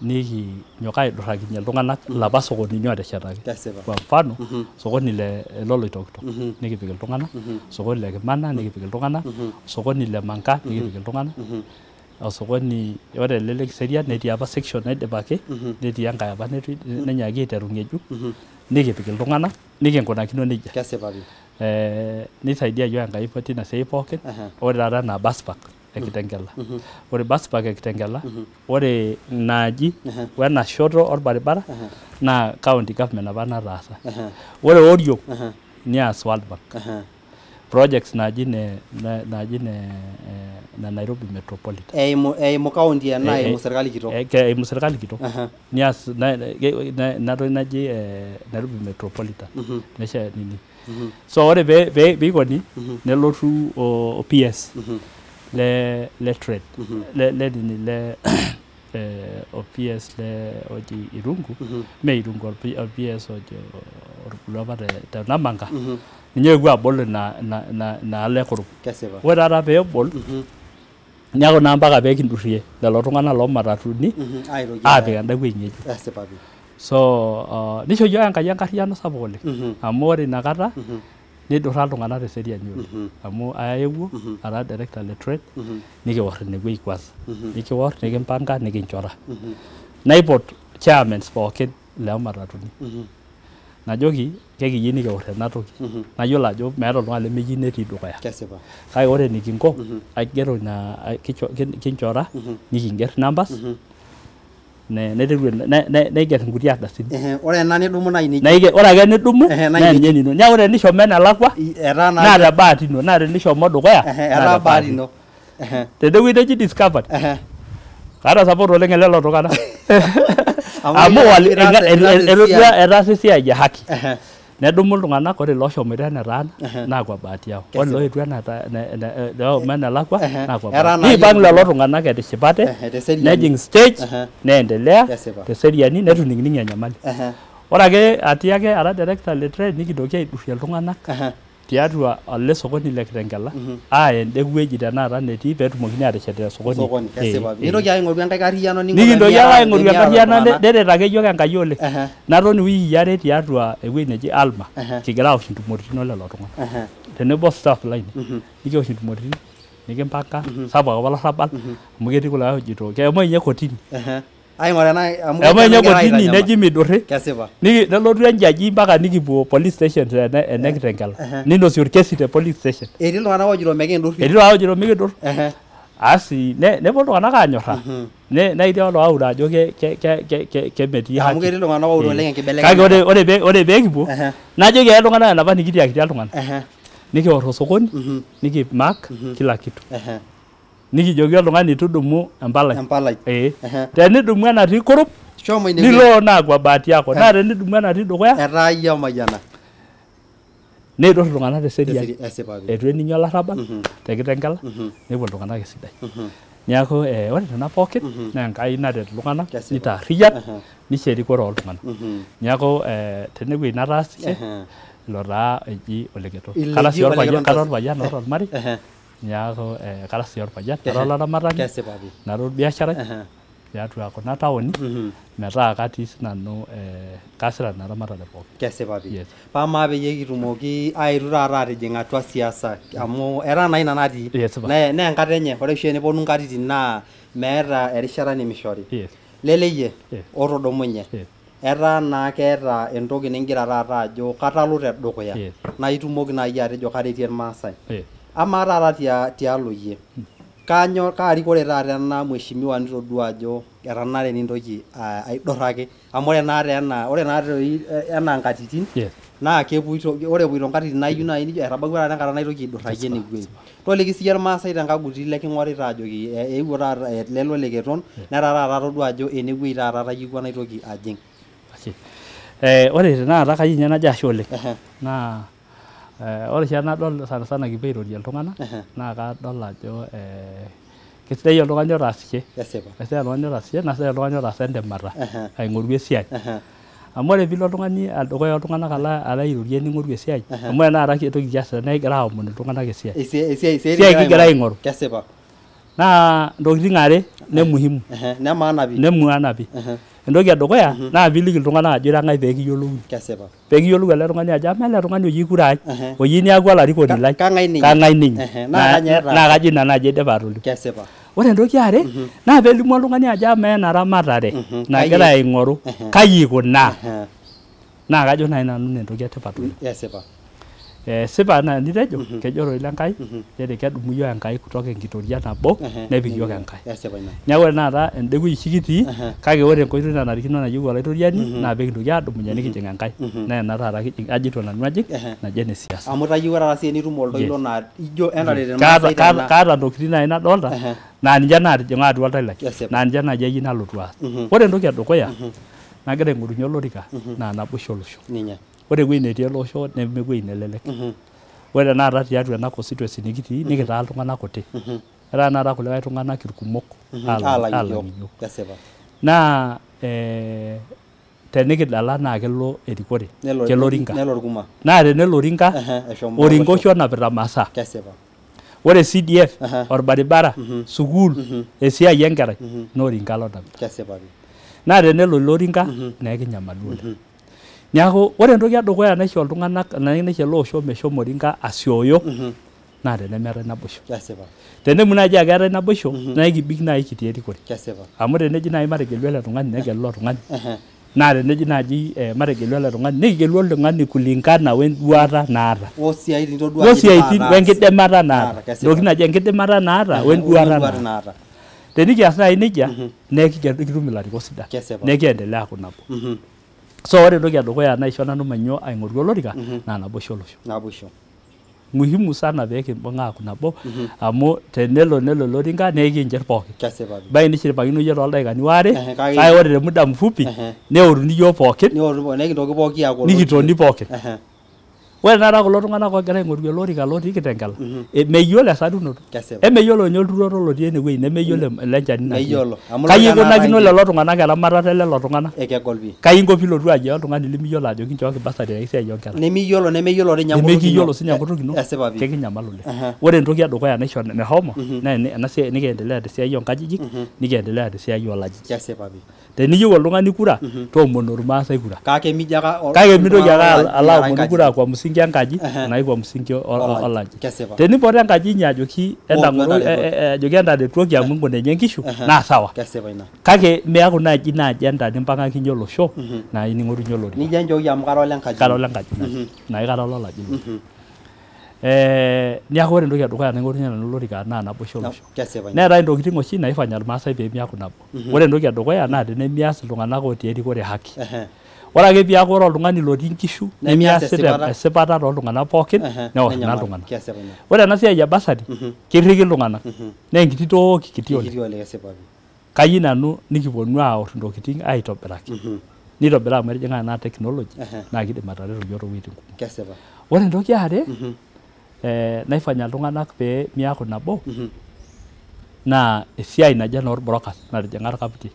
Speaker 3: nikinyok aidurrakinyie iltung'anak lapa sokonini ooteshetaki. Kwa mfano sokoni loloitoktok nikipik iltung'anak, sokoni le Kimana nikipik iltung'anak, sokoni le Manka nikipik iltung'anak. Osokoni ore ele le Kiserian netii apa section naidipaki netii enkae apa nenyaaki aiteru ng'ejuk nikipik iltung'anak nikinkunakino nejia.
Speaker 2: Kesipa pi.
Speaker 3: Nisaidia yiok Enkai tina siai pookin. Ore taata ena bus park e Kitengela. Ore bus park e Kitengela ore inaaji wena shoto orbaribara naa county government apa nataasa. Ore oriong nias World Bank. Projects naaji ne Nairobi Metropolitan.
Speaker 2: Eimu county ena eimu serkali kitok.
Speaker 3: Eimu serkali kitok. Nias natoki naji Nairobi Metropolitan. Nesha nini. So ore peikoni nelotu OPS le trade le OPS le oji Irungu me Irungu OPS oji orkulapa te Namanga ninye epuo abol ina ale kurum. Ore taata peebol Neeku naa mpaka pee kindurrie lelo tung'anak loo matatuni aapik enda wueji ng'ejuk. So nisho yiok Enkai enkarriyiano sapuk oleng amu ore inakata nidurra iltung'anak teseriani oleng amu aewuo ara director le trade nikiworr ine wueji kwanza nikiworr nikimpanga nikinchora naipot chairmen pookin le matatuni najoki kekiyieu nikiworr ena toki nayiolo ajo meeta oltung'ani lemeyieu netii dukuya kake ore nikinko aigero ina kinchora nikingerr numbers neiger inkuti ardasini
Speaker 2: ore ena nidumu
Speaker 3: ore ake nidumu naa ninye nino neeku tenishomo enelakwa naa te bahati ino naa tenishomo dukuya
Speaker 2: naa te bahati ino
Speaker 3: tenewueji neji discovered kaata support oleng lelo tung'anak amu etaasa esiai ya haki nedumu iltung'anak ore looshomoita enetaana naa kwa bahati yao ore loetuo enelakwa naa kwa bahati niipang lelo tung'anak etishipate nejing stage neendelea teseriani netuning'ning enyamali ore ake atii ake ara director le trade nikitoki aidurrie iltung'anak tiatua ele sokoni le Kitengela aaya ende wueji tenakata netii peetumokini aateshet sokoni.
Speaker 2: Nitoki aing'oru enkai karriyiano
Speaker 3: nikintoki ake aing'oru enkarriyiano neret ake yiok Enkai oleng. Natoni wikii are tiatua ewueji neji Alma kigira awosh intumoritin olelo tung'anak tenebo staff line nikiwosh intumoritin nikimpanga sapuk apa olarrabal amu ketii kulo oojito keomoi ninye kotini. Emoi ninye kotini neji midurri nelotu enjaji mpaka nikipuo police station ene Kitengela ninosi orkesi te police station.
Speaker 2: Etii iltung'anak oojito mekindurri.
Speaker 3: Etii iltung'anak oojito mikidurr. Asi nepuo iltung'anak aanyorraa neitii oloaure ajo kemetii haki.
Speaker 2: Amu ketii iltung'anak oure oleng enkibelekenyata.
Speaker 3: Kake ore peekipuo najoki ake iltung'anak enapa nikitiakitia iltung'anak nikiworr osokoni nikimark kila kitu. Nikijoki oltung'ani tudumu empalai. Tenidumu enatii kurup nilo naa kwa bahati yako naa tenidumu enatii dukuya
Speaker 2: etaa iyie omayiana.
Speaker 3: Neidurr iltung'anak teseriani eitu eningi olarrabal te Kitengela nepuo iltung'anak esidai. Neeku ore nena pookin naa Enkai naret iltung'anak nitaarriyian nisho erikore ooltung'anak. Neeku tenewueji nataasishe ilo taa eji Ole Keto. Kara sii orpayian oota ormarei neeku kara sii orpayian kara olaramatani nara orbiasharai tiatua kuna taoni metaa katii sinanu kaasita ina ramatare pookin.
Speaker 2: Kesipa pii. Paamaa peyie kitumoki aetu taata aatijing atua siasa amu etaa naa ina natii naa enkata enye ore oshi eneponu nkatitin naa meeta erishata nemishori. Leleyie otodumunye etaa naa keeta entoki nigira taata ajo katalo tedukuya naa itumoki naaji atejo karetie irmaasai. Amaa taata tialo yie kaarikore taata ena mheshimiwa nitodua ajo etanare nintoki aidurraki amu ore naa enaa nkatitin naa kepuoito ore epuoito nkatitin naayieu naaji nijo etabawua taata enkata naitoki aidurraki ene wueji. Toliki siyie irmaasai tenkaguti leking'orita ajoki eewuo taata lelo Ole Keton netaa taata todua ajo ene wueji taata tayiewua naitoki ajing.
Speaker 3: Ore tenakata kayieu ninye najo ashe oleng naa ore oshi enadol sana kipuo airorie iltung'anak naa kadol ajo kesidai oltung'ani otaasishe kesidai oltung'ani otaasishe naa sidai oltung'ani otaasa entemata aing'oru esiai amu ore piilo oltung'ani dukuya oltung'anak alo airorie ning'oru esiai amu ore tenakata entoki kiasita naa kigira aomonu iltung'anak esiai kigira aing'oru naa ntokitin are nemuhimu nemaana pii. Entoki edukuya naa piiliki iltung'anak ajo ira ng'ae peekiyiolouni. Peekiyiolou ele tung'ani ajo amaa ele tung'ani oji kura ai oyieu niaku olarikoni lai kang'ae ninye naa kajo ina naaji aidipa atolimu. Ore entoki are naa peelimu oltung'ani ajo amaa ena ramatare nagira aing'oru kai ikunaa naa kajo naaji nanu entoki etipat oleng. Sipa naa nitejo kejo toi Lenkai nchere kedumu yiok Enkai kutoka enkitoria nabo nepik yiok Enkai. Neeku ore tenakata ende wueji oshi kitii kake ore enkoitoi nanarikino nayieu olaitoriani naa peekintoki aadumunye nikijing Enkai naa ena taata ajito nanu ajing naji ene siasa.
Speaker 2: Amu tayiewua taata siyie nitum oltoilo naa ijo entaret
Speaker 3: irmaasai tena. Kaata ntokitin naaji nadolta naa ninche naatijing'a atua oltau lai naa ninche naaji ayieu nalotu aas. Ore entoki edukuya nagira aing'orunye olorika naa naboisho olosho. Ore ewueji netii ele osho neme ewueji nelelek. Ore tenakata tiatua ena constituency nikitii nikitaa iltung'anak kuti. Etaa tenakata kulikae tung'anak irkumok aalang' iyiok. Naa tenikidala naa kelo erikore kelo orinka. Naa tenelo orinka orinka oshi onapita masaa. ore CDF orbaribara sukul esiai enkerai noringa lonapita
Speaker 2: kesipa
Speaker 3: na tenelo loringa na kinyamalu oleng neeku ore entoki edukuya naisho iltung'anak naisho loosho meshomo ringa asioyo na tenemeetai naboisho
Speaker 2: kesipa
Speaker 3: tenemu naaji akeetai naboisho na ikibik naaji kitii erikore
Speaker 2: kesipa
Speaker 3: amu teneji naaji mategelu ele tung'ani negelu ilo tung'ani na teneji naaji mategelu ele tung'ani nikigelu oltung'ani kulingana wenduata naata osiaitin wenkidimata naata ntokitin naaji enkidimata naata wenduata naata tenikias naaji nejia na kitum ilarikok sidan nekiendelea aaku nabo so ore entoki edukuya naisho nanu mainyo aing'oru olorika na naboisho olosho muhimu sana pee kimbung'a aaku nabo amu tenelo loringa nekincher pookin bae nishiripakino yie toldaikani waare kake ore te muda mfupi neoruni yiok pookin nikitoni pookin ore taata kulo tung'anak ogira aing'oru olorika lotii Kitengela meyiolo esarunoto meyiolo ninye olturoto lotii enewueji nemeyiolo elenchani natii kai ikunakino lelo tung'anak eramatata elelo tung'anak kai inko piilotu ajo oltung'ani limiyiolo ajo kinchooki basari esiai onkera nemiyiolo sinye enkutuk ino kekinyamal oleng ore entoki edukuya naisho mehomo na ena siai nikiendelea tesiai onkajijik nikiendelea tesiai olajijik teniyieu oltung'ani kura toomono irmaasai kura kake mitoki ake alo aomonu kura kwa msingi enkaji na kwa msingi olaji tenipote enkaji inyi ajoki endaretuoki amu ngonenye nkishu na sawa kake meaku naaji na agenda nimpang'akinye olosho na ining'orunye olorika
Speaker 2: nija njoki amu kara olenkaji
Speaker 3: na kara ololaji niaku ore entoki edukuya naing'orunye nanu olorika na naboisho olosho neetai ntokitin oshi naifanya irmaasai pee miaku nabo ore entoki edukuya na tenemias iltung'anak otii erikore haki ore ake piaku ore oltung'ani lotii nkishu nemiasita esipata tooltung'anak pookin newosh naa iltung'anak ore ena siai ebasari kirriki iltung'anak na enkiti toki kiti oleng kayieu nanu nikiponu aorr ntokitin aitobiraki nitobiraa amu etijing'a naa technology na kidim atareto yiok towueitin kumok ore entoki are naifanya iltung'anak pee miaku nabo na esiai naje noorbrokers natijing'a irkaputi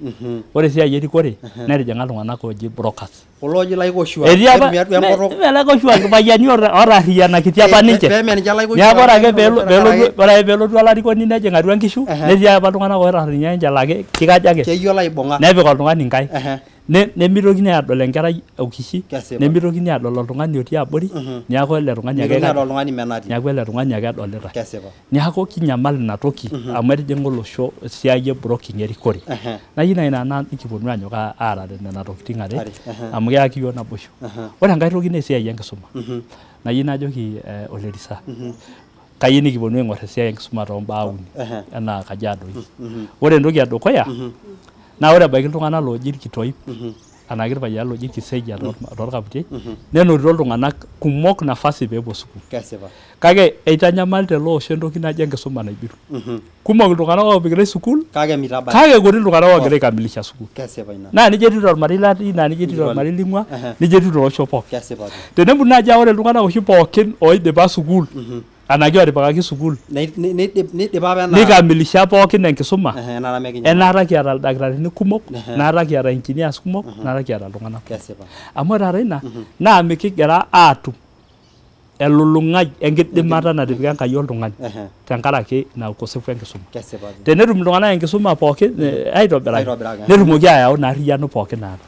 Speaker 3: ore esiai erikore netijing'a iltung'anak oji brokers
Speaker 2: kulo oji laikoshua
Speaker 3: laikoshua irpayiani otarriyianakiti apa ninche neeku ore ake peelotu olarikoni nejing' atua nkishu netii apa iltung'anak otarriyiana ninche laa kikaja ake
Speaker 2: keyiolo aibung'a
Speaker 3: nepik oltung'ani nkae nemitokini adol enkerai okishi nemitokini adol oltung'ani otii abori neeku ele tung'ani ake edolita neeku kinyamal inatoki amu etijing'a olosho esiai broking erikore nayieu naaji nanu nikiponu anyok aarare nena tokitin are amu keyaki yiok naboisho ore enkae toki naa esiai enkisuma nayieu najoki olerisa kayieu nikiponu aing'orr esiai enkisuma tombaa uni enaa Kajiado ore entoki edukuya na ore ebaiki iltung'anak looji irkitoip anake irpayiani looji irkiseyia toorkaputi nenotito iltung'anak kumok nafasi peepuo sukuul kake eitanyamal tele osho entoki naji enkisuma naibiru kumok iltung'anak oopikitai sukuul kake kuti iltung'anak oogira aikamilisha sukuul naa nijia etiu tormarei latii naa nijia etiu tormarei ling'ua nijia etiu tolosho pookin tenepu naaji ore iltung'anak oshi pookin oidipa sukuul anake otipikaki sukuul nikamilisha pookin enkisuma enaata kiata ildakitarini kumok naata kiata engineers kumok naata kiata iltung'anak amu taata ina naa mikigira aatum elulung'ai enkidimata natipika Enkai oltung'ani tenkaraki ina ukosefu enkisuma tenetum iltung'anak enkisuma pookin aitobiraki netumoki ayau ina arriyiano pookin naata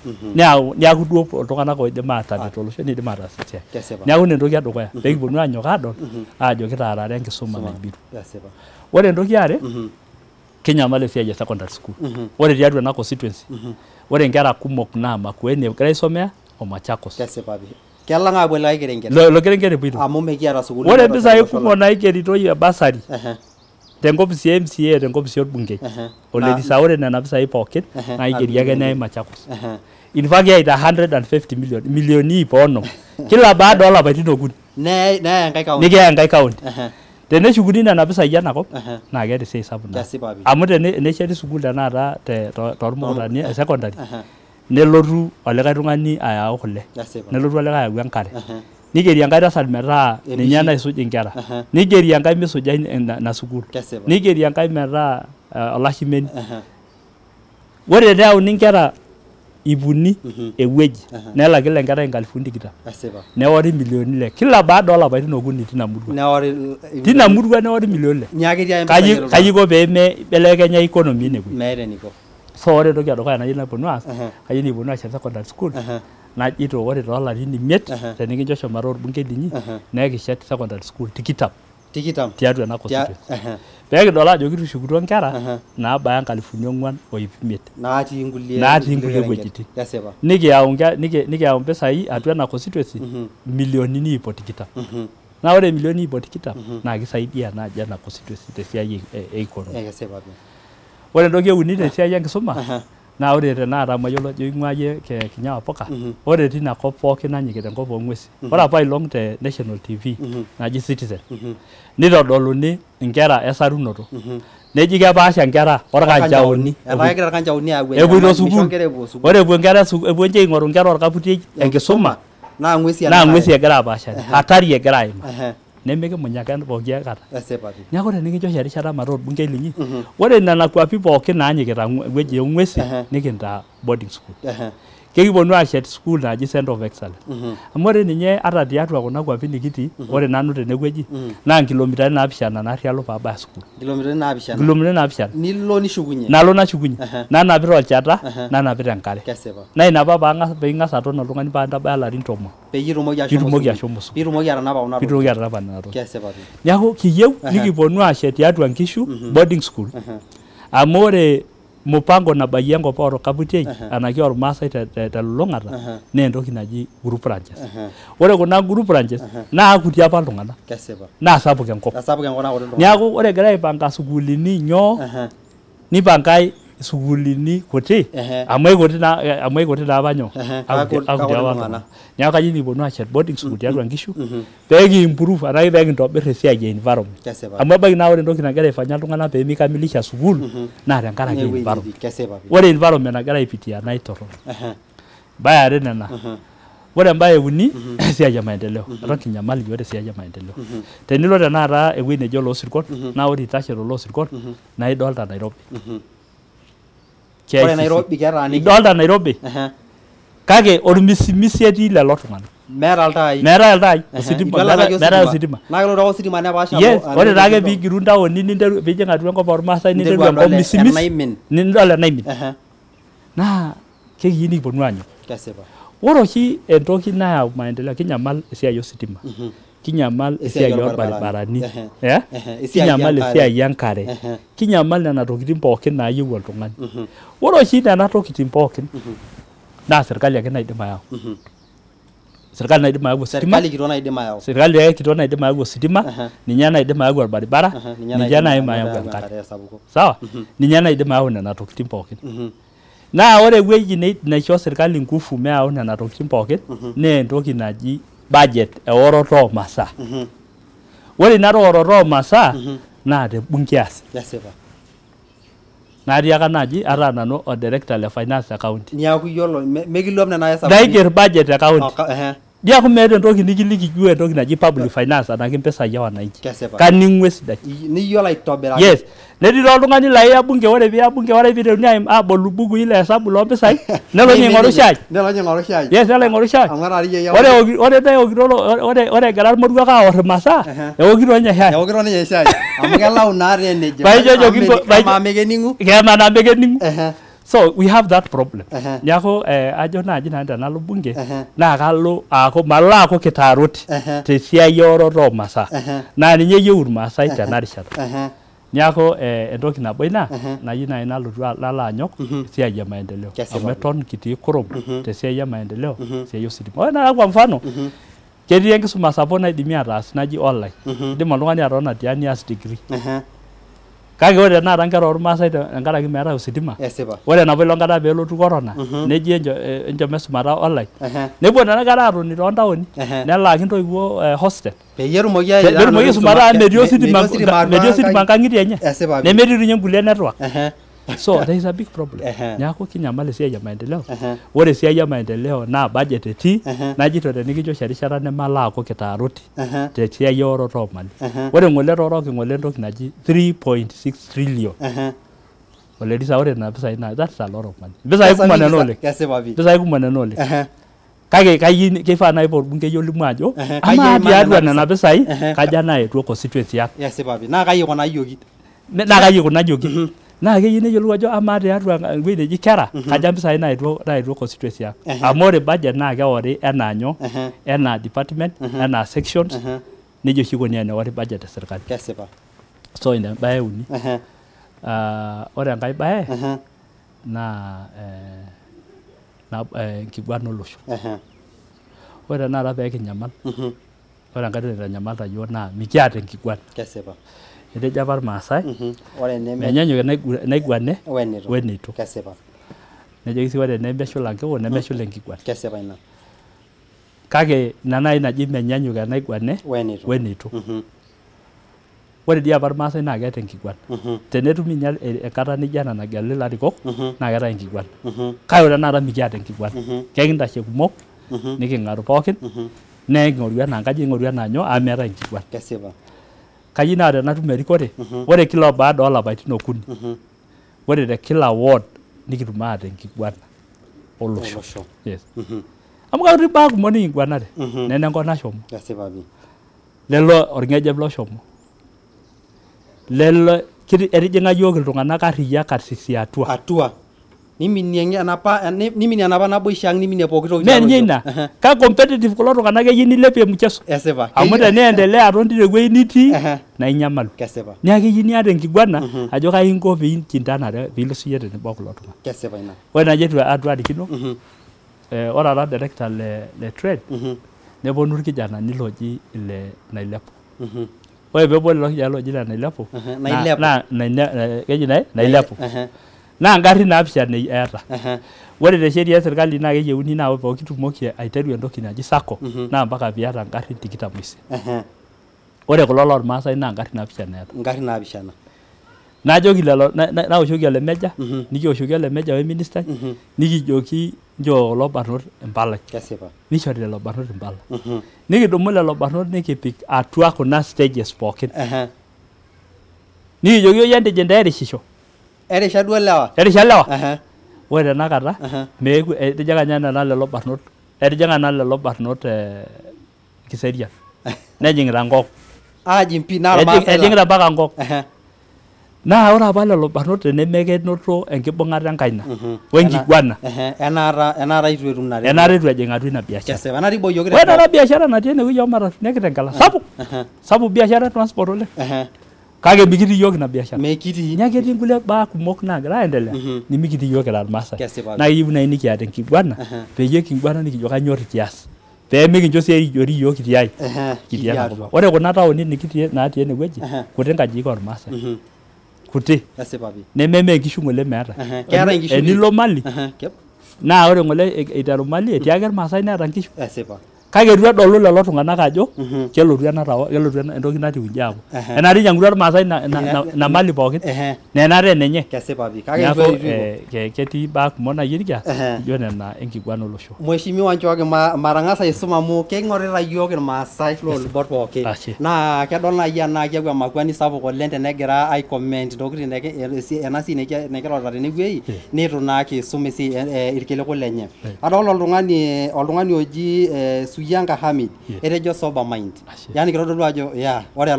Speaker 3: neeku duo iltung'anak oidim ataret olosho nidim ataas esiai neeku ina entoki edukuya pee kiponu anyok adol ajo kitaarare enkisuma naibiru ore entoki are kinyamal esiai e secondary school ore tiatua ena constituency ore nkera kumok naa Makueni egira aisomea o Machakos
Speaker 2: kelang apuo likae kerenket
Speaker 3: lo kerenket epoito
Speaker 2: amu mekiata sukuul
Speaker 3: ore mpisai kumok naigeritoi ebasari tenkopisi e MCA tenkopisi orbungei olerisa ore nena pisai pookin naigeri ake neyai Machakos in fact yaita 150 milioni ipono kila baada olapaitin okuni
Speaker 2: neya
Speaker 3: enkae kaunti teneshukuni nena pisai enakop naa keeta esiai sapuk amu tenesheti sukuul tenakata tormukurani e secondary nelotu olikae tung'ani ayau kule nelotu olikae ayau enkare nigeri enkae tasat metaa ninye naisuj inkera nigeri enkae misuja ina sukuul nigeri enkae metaa olashimeni ore teneyauni nkera ipuni ewueji nelaki lenkerai 20,000 newori milioni ile kila baada olapaitin okuni tina murua newori milioni ile kayiko pee meibelekenya economy inewueji so ore entoki edukuya nayieu naponu aas kayieu nikiponu ashet secondary school najito ore toolarin 5 tenikincho shomo orbungei linyi nekishet secondary school tikitam tiatua ena constituency peekidol ajo kitushukutuo nkera naabaya 4,500 natii nkulie wuejitin nikiyau mpisai atua ena constituency milionini 20 na ore milioni 20 naa kisaidia naaji ena constituency tesiai e economy ore entoki euni tesiai enkisuma na ore tenakata mayiolo ajo ing'uayie Kinyawa Poka ore tina kop pookin nanyikita enkop oong'uesi ore apa ilong te National TV naji Citizen nitodoluni nkera esarunoto neji kepaasha nkera orkanjaoni epuoito sukuul ore epuo nche aing'oru nkera orkaputiei enkisuma naa ng'uesi egira apaashare hatari egira aima nemikimunyaka pooki kata neeku tenikincho erishata mataa orbungei linyi ore nena kwapi pookin naanyikita ewueji ong'uesi nikintaa boarding school kekiponu ashet school naji Center of Excellence amu ore ninye ata tiatua kuna kwapi nikitii ore nanu tenewueji naa nkilomitani 7 naarrialo paabaya school kilomitani 7 nalo nashukunye nanapita olchata nanapita enkare naa ina apa peing'as aton oltung'ani paa ntabaya larin 10 piitumoki ashomo piitumoki atanapa nena toki neeku kiyieu nikiponu ashet tiatua nkishu boarding school amu ore mupango nabayie enkop orkaputiei anaki ormaasai telulung'ata naa entoki naji group ranches ore kuna group ranches naa kuti apa iltung'anak naa sapuk enkop neeku ore egira aipanga sukuulini nyoo nipangai sukuulini kuti amu ikuti naapa nyoo akuti apa iltung'anak neeku kayieu nikiponu ashet boarding school tiatua nkishu peekiimprove anaki peekintobirr esiai e environment amu ebaiki naa ore entoki nagira aifanya iltung'anak pee mikamilisha sukuul naa tenkaraki environment ore environment nagira aipitia naa itorrono baya are nena ore embaye uni esiai e maendeleo eton kinyamali ore esiai e maendeleo tenilo tenakata ewueji nejo loosirkon naa ore itashe toloosirkon naa idolta Nairobi ore Nairobi ketaaniki idolta Nairobi kake ormisimisi etii lelo tung'anak meetai iltai ositima naa kelo toko ositima nepaasha ore taake piigiru ntaoni ninteru piijing atua enkop ormaasai ninteru enkop misimis nidol enaimin naa kekiyieu nikiponu anyok ore oshi entoki nayau maendeleo kinyamal esiai ositima kinyamal esiai orbaribarani kinyamal esiai enkare kinyamal nena tokitin pookin naayieu oltung'ani ore oshi nena tokitin pookin naa serikali ake naidim ayau serikali naidim ayau ositima serikali kitok naidim ayau ositima ninye naidim ayau orbaribara ninye naidim ayau enkare sawa ninye naidim ayau nena tokitin pookin naa ore ewueji naisho serikali nguvu meyau nena tokitin pookin naa entoki naji budget eoroto oomasaa ore ina oroto oomasaa naa tebunge easi naatiaka naaji ata nanu o director le finance account niaku iyiolo mekilom nena hesabu naiger budget account diaku meeta entoki nikiliki juu entoki naji public finance anaki mpisai ya wananchi kaning'u esidai niyiolo aitobiraki yes netii oltung'ani laa iya bunge ore piiya bunge ore piiteruni abolu bukui le hesabu loo mpisai nelo ninye aing'oru shai yes nelo aing'oru shai ore peeokito ore egira irmoruak aorr imasaa eokito ninye shai amu kelau naa teneje kama mekening'u so we have that problem neeku ajo naaji nanu tenalo bunge naa kalo aaku kitaaroti tesiai eoroto oomasaa naa ninye eyieu irmaasai tena rishata neeku entoki nabo ina nayieu naaji nalotu lalo anyok esiai e maendeleo amu eton kitii kurum tesiai e maendeleo esiai ositima ore naa kwa mfano ketii enkisuma sapuk naidimi ataas naji online idim oltung'ani atotona tiang' nias degree kake ore tenakata nkera ormaasai tenkaraki meetai ositima ore enapa ilo nkata peelotu corona neji encho mesumata online nepuo nena kera aatoni toontaoni nelaaki ntoiwuo hostel peyie etumoki aisumata metii ositima nkang'itie enye nemetii ninye nkulie network so there is a big problem neeku kinyamal esiai ya maendeleo ore esiai ya maendeleo naa budget etii najito tenikincho erishata nemalo aaku kitaaroti tesiai eoroto oomali ore ng'ole tooroki ng'ole entoki naji 3.6 trillion Oledi ore na pesa ina that's a lot of money. Pesa kumana nole. Pesa kumana nole. Kage kayi kefa na ipo bunge yolimu ajo. Ama diadwa na pesa hii kaja naye tu constituency yako.
Speaker 2: Yes babi. Na kayi kona yogi.
Speaker 3: Na kayi kona yogi. Na kayi ne yolu ajo ama diadwa ngwide jikara kaja pesa hii na itu constituency yako. Amore budget na ke ore ena anyo. Ena department, ena sections. Nijo shikoni ene ore budget serikali.
Speaker 2: Yes babi.
Speaker 3: So ina bae uni. Ore enkai bae na kiguan olosho. Ore nara pee kinyamal. Ore enkai naitanyamal tayo na mikiata enkiguan.
Speaker 2: Kesipa.
Speaker 3: Etejo apa irmaasai
Speaker 2: menyanyuk
Speaker 3: naiguane
Speaker 2: wenitu. Kesipa.
Speaker 3: Nejoki sii ore nemeshula nkewo nemeshula enkiguan.
Speaker 2: Kesipa ina.
Speaker 3: Kake ina nai naji menyanyuk enaiguane wenitu. Ore dia apa irmaasai naa keeta enkiguan. Tenetumi ninye enkata nijio ena nagelu ilarikok naa keeta enkiguan. Kake ore tenakata mikiata enkiguan. Kekintashe kumok niking'aru pookin neking'oru ena nkaji niking'oru ena nyoo amu meeta enkiguan.
Speaker 2: Kesipa.
Speaker 3: Kayieu naa tenatum erikore ore kila baada olapaitin okuni ore te kila ward nikitum aata enkiguan olosho. Yes. Amu katii mbaa kumok nikiguanare nena enkop nashomo.
Speaker 2: Kesipa pi.
Speaker 3: Lelo orng'ejep loshomo. Lelo etijing'a yiok iltung'anak arriyiak karsisi atua.
Speaker 2: Niminie enapa naboisho ang niminie pooki toki.
Speaker 3: Ninye ina. Ka competitive kulo tung'anak eyieu nilepie mchezo.
Speaker 2: Esipa.
Speaker 3: Amu teneendelea aton tine wueji nitii na inyamalu.
Speaker 2: Kesipa.
Speaker 3: Neeku keyieu niata enkiguana ajo kai inko piinkintanare piilo siyie tenebo kulo tung'anak.
Speaker 2: Kesipa ina.
Speaker 3: Ore naji etu arikino ore apa director le trade neponu irkijanani looji ile Nailepu. Ore peepuo lelo kijanani looji ile Nailepu keji Nailepu. Naa ngarrin naapishana eeta. Ore te sheria e serikali naa keyieuni naa pooki tumoki aiteru entoki naji sacco naa mpaka piata ngarrin 25. Ore kulo lormaasai naa ngarrin naapishana eeta.
Speaker 2: Ngarrin naapishana.
Speaker 3: Najoki lelo naoshoki ole meja nikioshoki ole meja we minister nikijoki njoo kulo barnot impalai.
Speaker 2: Kesipa.
Speaker 3: Nishori lelo barnot impalai. Nikidumu lelo barnot nikipik atua kuna stages pookin. Nikijoki yoi entijinta erishisho.
Speaker 2: Erisha duo lewa.
Speaker 3: Erisha lewa. Ore tenakata meeku etijing'a nena lelo barnot. Etijing'a naa lelo barnot Kiserian. Nejing'ita nkop.
Speaker 2: Ajimpi naa irmaasai.
Speaker 3: Ejing'ita mpaka nkop. Naa ore apa lelo barnot tenemekenoto enkibung'ata enkaina wenkiguana.
Speaker 2: Enaata itu etum nare.
Speaker 3: Enaata itu ejing atua ina biashara.
Speaker 2: Kesipa. Enaata iboyioki.
Speaker 3: Ore ena biashara natii enewueji omatatu nekitengela sapuk. Sapuk biashara transport oleng. Kake mikitii yiok ina biashara.
Speaker 2: Mekitii.
Speaker 3: Nya ketii nkulie baa kumok naagira aendelea nimikitii yiok kira irmaasai. Naa keyieu nai nikiata enkiguana peyie kiguana nikijo kanyioo kias. Pee mikincho sii erikori yiok kitiai. Ore kuna taoni nikitii natii enewueji kuti nkajijik ormaasai. Kuti.
Speaker 2: Kesipa pi.
Speaker 3: Nememe nkishu ng'ole meeta.
Speaker 2: Keeta nkishu.
Speaker 3: Enilo mali. Naa ore ng'ole iteru mali etii ake irmaasai neeta nkishu.
Speaker 2: Kesipa.
Speaker 3: Kake itu edolu lelo tung'anak ajo kelotu entoki natiu inji aaku. Enare einyang'utua irmaasai ina mali pookin. Naa enare enenye.
Speaker 2: Kesipa pi. Kake itu
Speaker 3: Neeku ketii mbaa kumok nayieu nikias ijo nena enkiguana olosho.
Speaker 2: Mheshimiwa Njoki matang'asa aisum amu keing'orita yiok irmaasai loolubot pookin. Naa kedol naaji enaa keeku emakuani sapuk oleng tenegira ai-comment ntokitin ena siai nikirorita tenewueji nitu naa kiisum irkiliku lenye. Adol oltung'ani oji Suyanka Hamid etejo sober mind. Yaani kitodolu ajo ore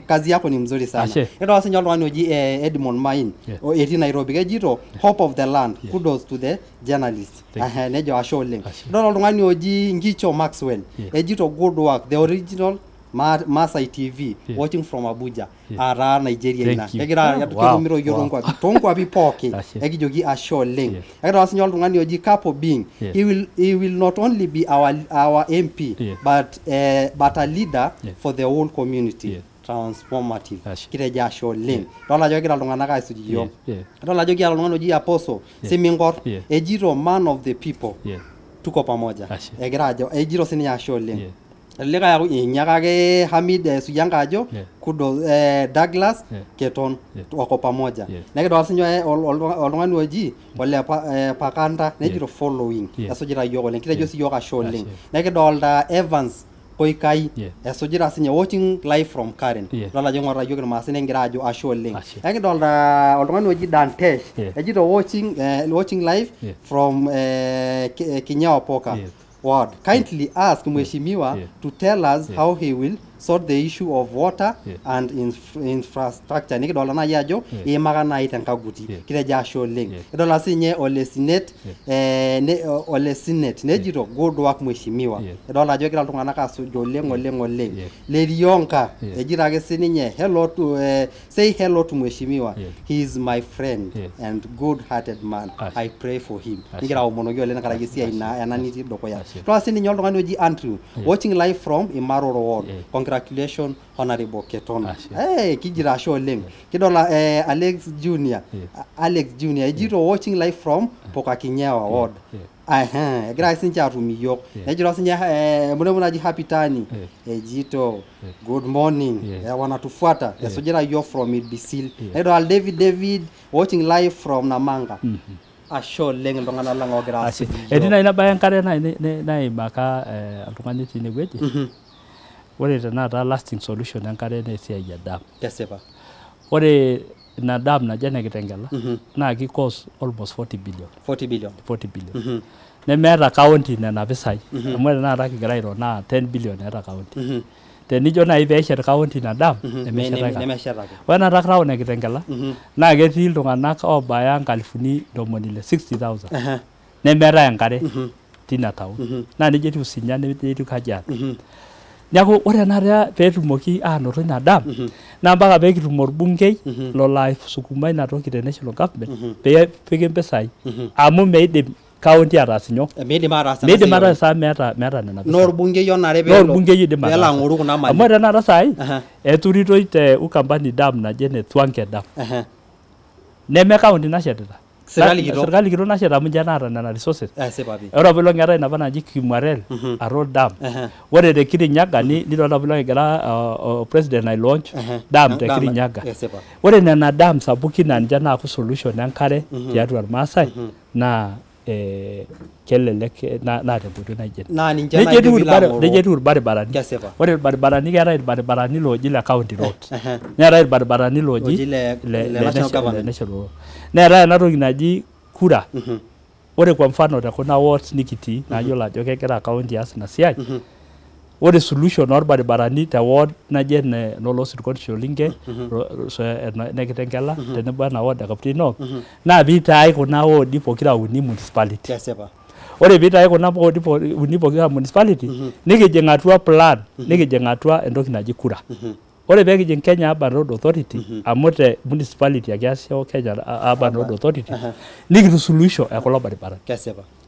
Speaker 2: kazi yako ni mzuri sana. Ito sinye oltung'ani oji Edmond Main etii Nairobi kejito hope of the land. Kudos to the journalist. Nejo ashe oleng. Ito oltung'ani oji Ngicho Maxwell ejito good work the original Masai TV watching from Abuja ara Nigeria ina egira tukumiro yoro tonkwapi pookin ekijoki ashe oleng. Egira sinye oltung'ani oji Capo Bing he will not only be our MP but a leader for the whole community. Transformative. Kitejo ashe oleng. Dol ajo egira iltung'anak aisuj yiok. Dol ajo kiata oltung'ani oji Apostle Semingor ejito man of the people. Tuko pamoja. Egira ajo ejito sininye ashe oleng. Leka inyakake Hamid Suyanka ajo kudo Douglas Keton wako pamoja. Nekidol sinye oltung'ani oji ole Pakanda nejito following. Esujita yiok oleng. Kitejo si yiok ashe oleng. Nekidolta Evans Koikai esujira sinye watching live from Karen lola jo ngora yogir masine ngira ajo asho link ekidolta oltung'ani oji Dantesh ejito watching live from Kinyawa Poka ward. Kindly ask Mheshimiwa to tell us how he will sort the issue of water and infrastructure. Nikidola na yajo imaga na itankaguti kireja show link idola sinye ole sinet nejiro good work Mheshimiwa idola jo kira ltung'ana kasujo oleng lerionka ejira ke sininye hello to say hello to Mheshimiwa. He is my friend and good hearted man. I pray for him. Nigira omonogi ole nakara sia ina enaniti dokoya to sininye oltung'ani oji Andrew watching live from Imaroro ward. Congratulations, Honorable Ketona. Hey, kijira show link. Kidola Alex Junior. Alex Junior. Ejiro watching live from Poka Kinyawa ward. Grace ncharu miyok. Ejiro sinya muna ji happy tani. Ejito good morning. Wanatufuata. Esojera yo from Idbisil. Edo David watching live from Namanga. Asho leng ndongana lango grace.
Speaker 3: Edina ina bayan kare na imaka altungani tine gweje. What is another lasting solution enkare na esiai ya dam.
Speaker 2: Kesipa.
Speaker 3: Ore na dam na jana kitengela na ki cost almost 40 billion.
Speaker 2: 40
Speaker 3: billion. Nemeeta county nena pisai. Amu na kigira airo na 10 billion era county. Tenijo na ipeshet county na dam
Speaker 2: nemeshetaka.
Speaker 3: Ore na crown na kitengela na ketii iltung'anak obaya 60,000. Nemeeta enkare tina town. Na nije etiu Sinya netiu Kajiado. Nyako ore nara petumoki anoto ina dam na mpaka pekitum orbungei lola sukuma ina toki te national government peke mpesai amu meidim county atasinyo
Speaker 2: meidim
Speaker 3: arasa meeta nena
Speaker 2: pesai norbungei onare
Speaker 3: bela
Speaker 2: nguru kuna mali
Speaker 3: amu ore nara sai eturitoi te Ukambani dam naje ne Thwanke dam neme county nashetita serikali kito nasheta munja naata nena resources. Ora bilo ngera ina bana ji Kimwarel a road dam. Ore te Kirinyaga nidolta bilo ngera president I launch dam te Kirinyaga. Ore nena dam sapuki na nja na ku solution enkare tiatua Maasai na kelelek na te butu naije.
Speaker 2: Na ninja na bilo.
Speaker 3: Neje tur baribarani. Ore baribarani kera baribarani loji la county road. Nera baribarani loji
Speaker 2: le
Speaker 3: national. Nera na toki naji kura. Ore kwa mfano te kuna wards nikiti na yiolo ajo kegira county as na siai. Ore solution baribarani te ward naje ne nolosit Sholinge nekitengela tenebo na ward Kaptino na bitai kuna ward pokira uni municipality. Ore bitai kuna ward uni pokira municipality nikijeng atua plan nikijeng atua entoki naji kura. Ore pekijeng Kenya Urban Road Authority amote municipality ya Kiasio Kenya Urban Road Authority nikitu solution ya kulo barabara.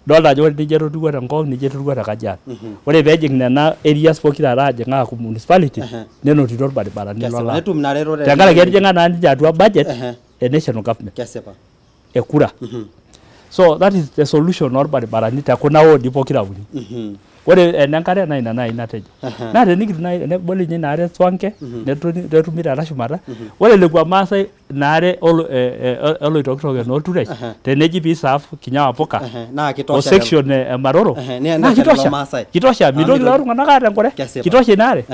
Speaker 3: Dolta ajo nijeto duwa tenkop nijeto duwa te Kajiado. Ore pejing nena areas pokira ajenga ku municipality nenotito baribarani lola. Tenkaraki etijinga naa ninche atua budget e national government. Ekura. So that is the solution baribarani te kuna wodi pokira uni. Ore enenkare na ina inatejo. Na tenikitu na neboli nye naare Thwanke netumira rashumata. Ore lekwa Maasai naare oloitokitoke no turesh teneji pisaf Kinyawa Poka
Speaker 2: na kitosha
Speaker 3: section Maroro na kitosha mitoki la tung'anak aata enkure kitosha inaare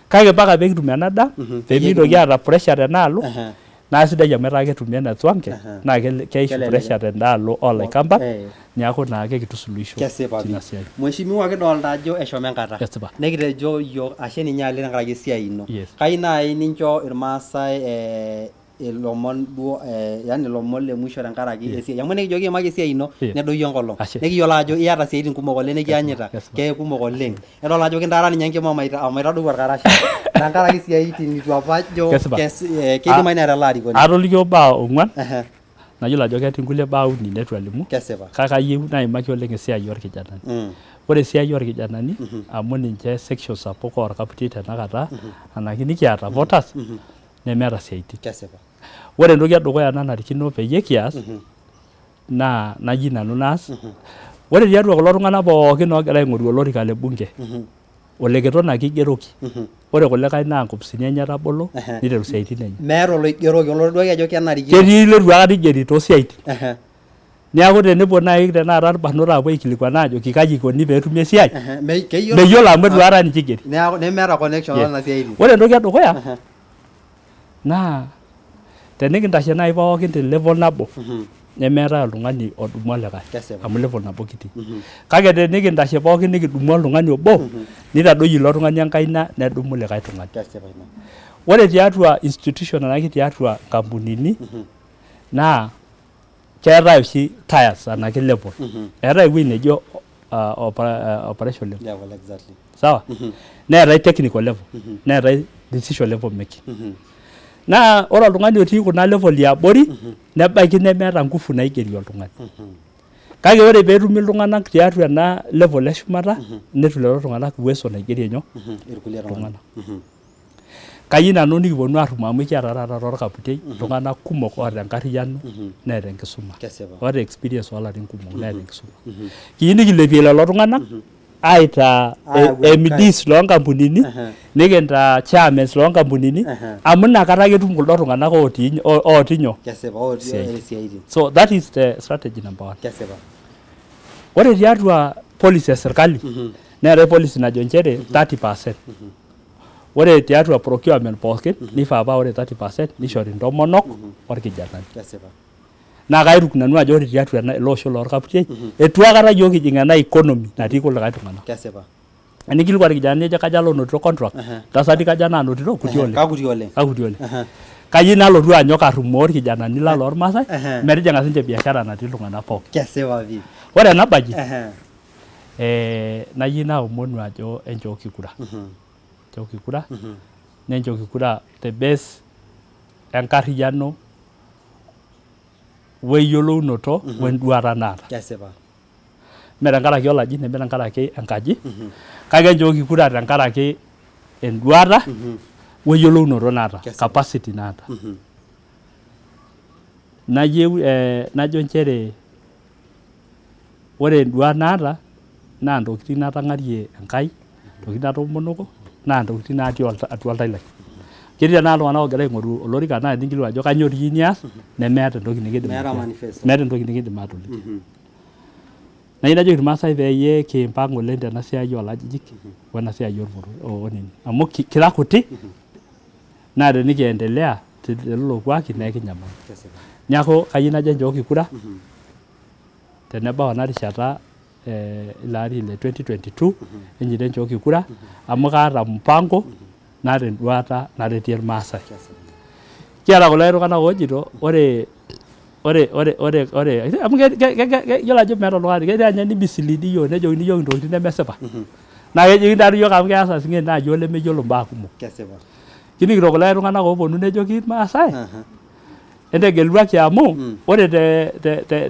Speaker 3: kake mpaka pekitum ena dam pemitoki aata pressure tenaalo na sidai amu etaa ketumi ena Thwanke na keishu pressure tendaalo olaikamba niaku naa kekitu solution tina siai.
Speaker 2: Mheshimiwa kidolta ajo eshomo enkata nekitejo yiok ashe ninye ale tenkaraki esiai ino kai nai nincho irmaasai ilomon duo yani ilomon le mwisho tenkaraki esiai amu nikijoki emaki esiai ino nedoyio enkolong nikiyiolo ajo iyata siaitin kumok oleng nikianyita kumok oleng edol ajo kintaara ninye enkima omaitadou orkarasha tenkaraki siaitin itu apa ajo keidimayu neeta ele arikoni.
Speaker 3: Atolikio baa ong'uan nayiolo ajo ketii nkulie baa uni netu alimu kake ayieu naimaki oleng esiai orkijanani. Ore esiai orkijanani amu ninche section sapuk orkaputi tenakata anaki nikiata voters nemeeta siaitin. Ore entoki edukuya nanarikino peyie kias na naji nanu naas. Ore tiatua kulo tung'anak pookin oogira aing'oru olorika le bunge oleketon ake igeroki. Ore kulikae naa nkopisini enye etabolo niteru siaitin enye.
Speaker 2: Meeta oloigeroki oloduaki ajo kenarikino.
Speaker 3: Ketii iletu aikata igeri too siaitin. Neeku tenepuo naaji tenakata irbarnot aapuo aikilikuan aajo kaji ikoni peetumi esiai. Meyiolo amu eitu aikata ninche igeri.
Speaker 2: Nemeeta connection ona siaitin.
Speaker 3: Ore entoki edukuya naa tenikintashe naaji pookin te level nabo nemeetai oltung'ani odumu olikae amu level nabo kitii. Kake tenikintashe pookin nikidumu oltung'ani obo nitadoyio ilo tung'ani enkaina nedumu likae tung'ani. Ore tiatua institution araki tiatua nkampunini naa keetai oshi tiers anake level. Eetai ewueji nejo operation level. Sawa? Neetai technical level. Neetai decision level making. Naa ore oltung'ani otii kuna level yaabori nebaiki nemeeta nguvu naigeri oltung'ani. Kake ore peetumi iltung'anak tiatua ena level eshumata netum lelo tung'anak uwezo naigeri nyoo? Iltung'anak. Kayieu nanu nikiponu aatum amu kiata taata torkaputiei iltung'anak kumok oota enkarriyiano neeta enkisuma. Oota experience oolarin kumok neeta enkisuma. Kiyieu nikilepie lelo tung'anak aitaa MDs loonkampunini nikintaa chairmen loonkampunini amu inakata ketum kuldo tung'anak ooti nyoo? So that is the strategy number 1. Ore tiatua policy e serkali neetai policy najo nchere 30%. Ore tiatua procurement pookin nifaa paa ore 30% nishori ntomonok orkijanani. Naa kairuk nanu ajo ore tiatua ele osho loorkaputiei etu aikata yiok kijing ena economy natii kulikae tung'anak. Enikilikuan irkijanani ajo kaja loonotito contract, tasati kaja naanotito kuti oleng. Kakuti oleng. Kayieu nalotu anyok arrumoo orkijanani lang loormaasai metijing'a sinche biashara natii iltung'anak pookin. Ore ena baji nayieu naomonu ajo enchooki kura. Enchooki kura nenchooki kura the best enkarriyiano weyiolounoto wenduata naata. Mee tenkaraki olaji neme tenkaraki enkaji kake enchooki kura tenkaraki enduata weyiolounoto naata, capacity naata. Nayieu najo nchere ore enduata naata naa ntokitin natang'arie Enkai, ntokitin natoomonoko naa ntokitin natii atua oltau lai. Ketii tenakata iltung'anak oogira aing'oru olorika naa teninkilikuan ajo kanyioo dii nias nemeeta entoki nikidim atoliki. Nayieu najoki irmaasai peyie kiimpang' oleng tena siai oolajijik wena siai oonini amu kira kuti naa tenikiendelea telelo kuaki naa ekinyamal. Neeku kayieu najo enchooki kura tenebau ena rishata ilo ari le 2022 enjito enchooki kura amu kaata mpango naata enduata naretie irmaasai. Kiata kulo tung'anak oojito ore amu yiolo ajo meeta oltung'ani ketii anye nimisleadi yiok nejokini yiok intokitin nemesipa. Naa kejokini taatoi yiok amu keasa sing'en naaji olemeyiolo mbaa kumok. Kinikito kulo tung'anak ooponu nejoki irmaasai entegeluaki amu ore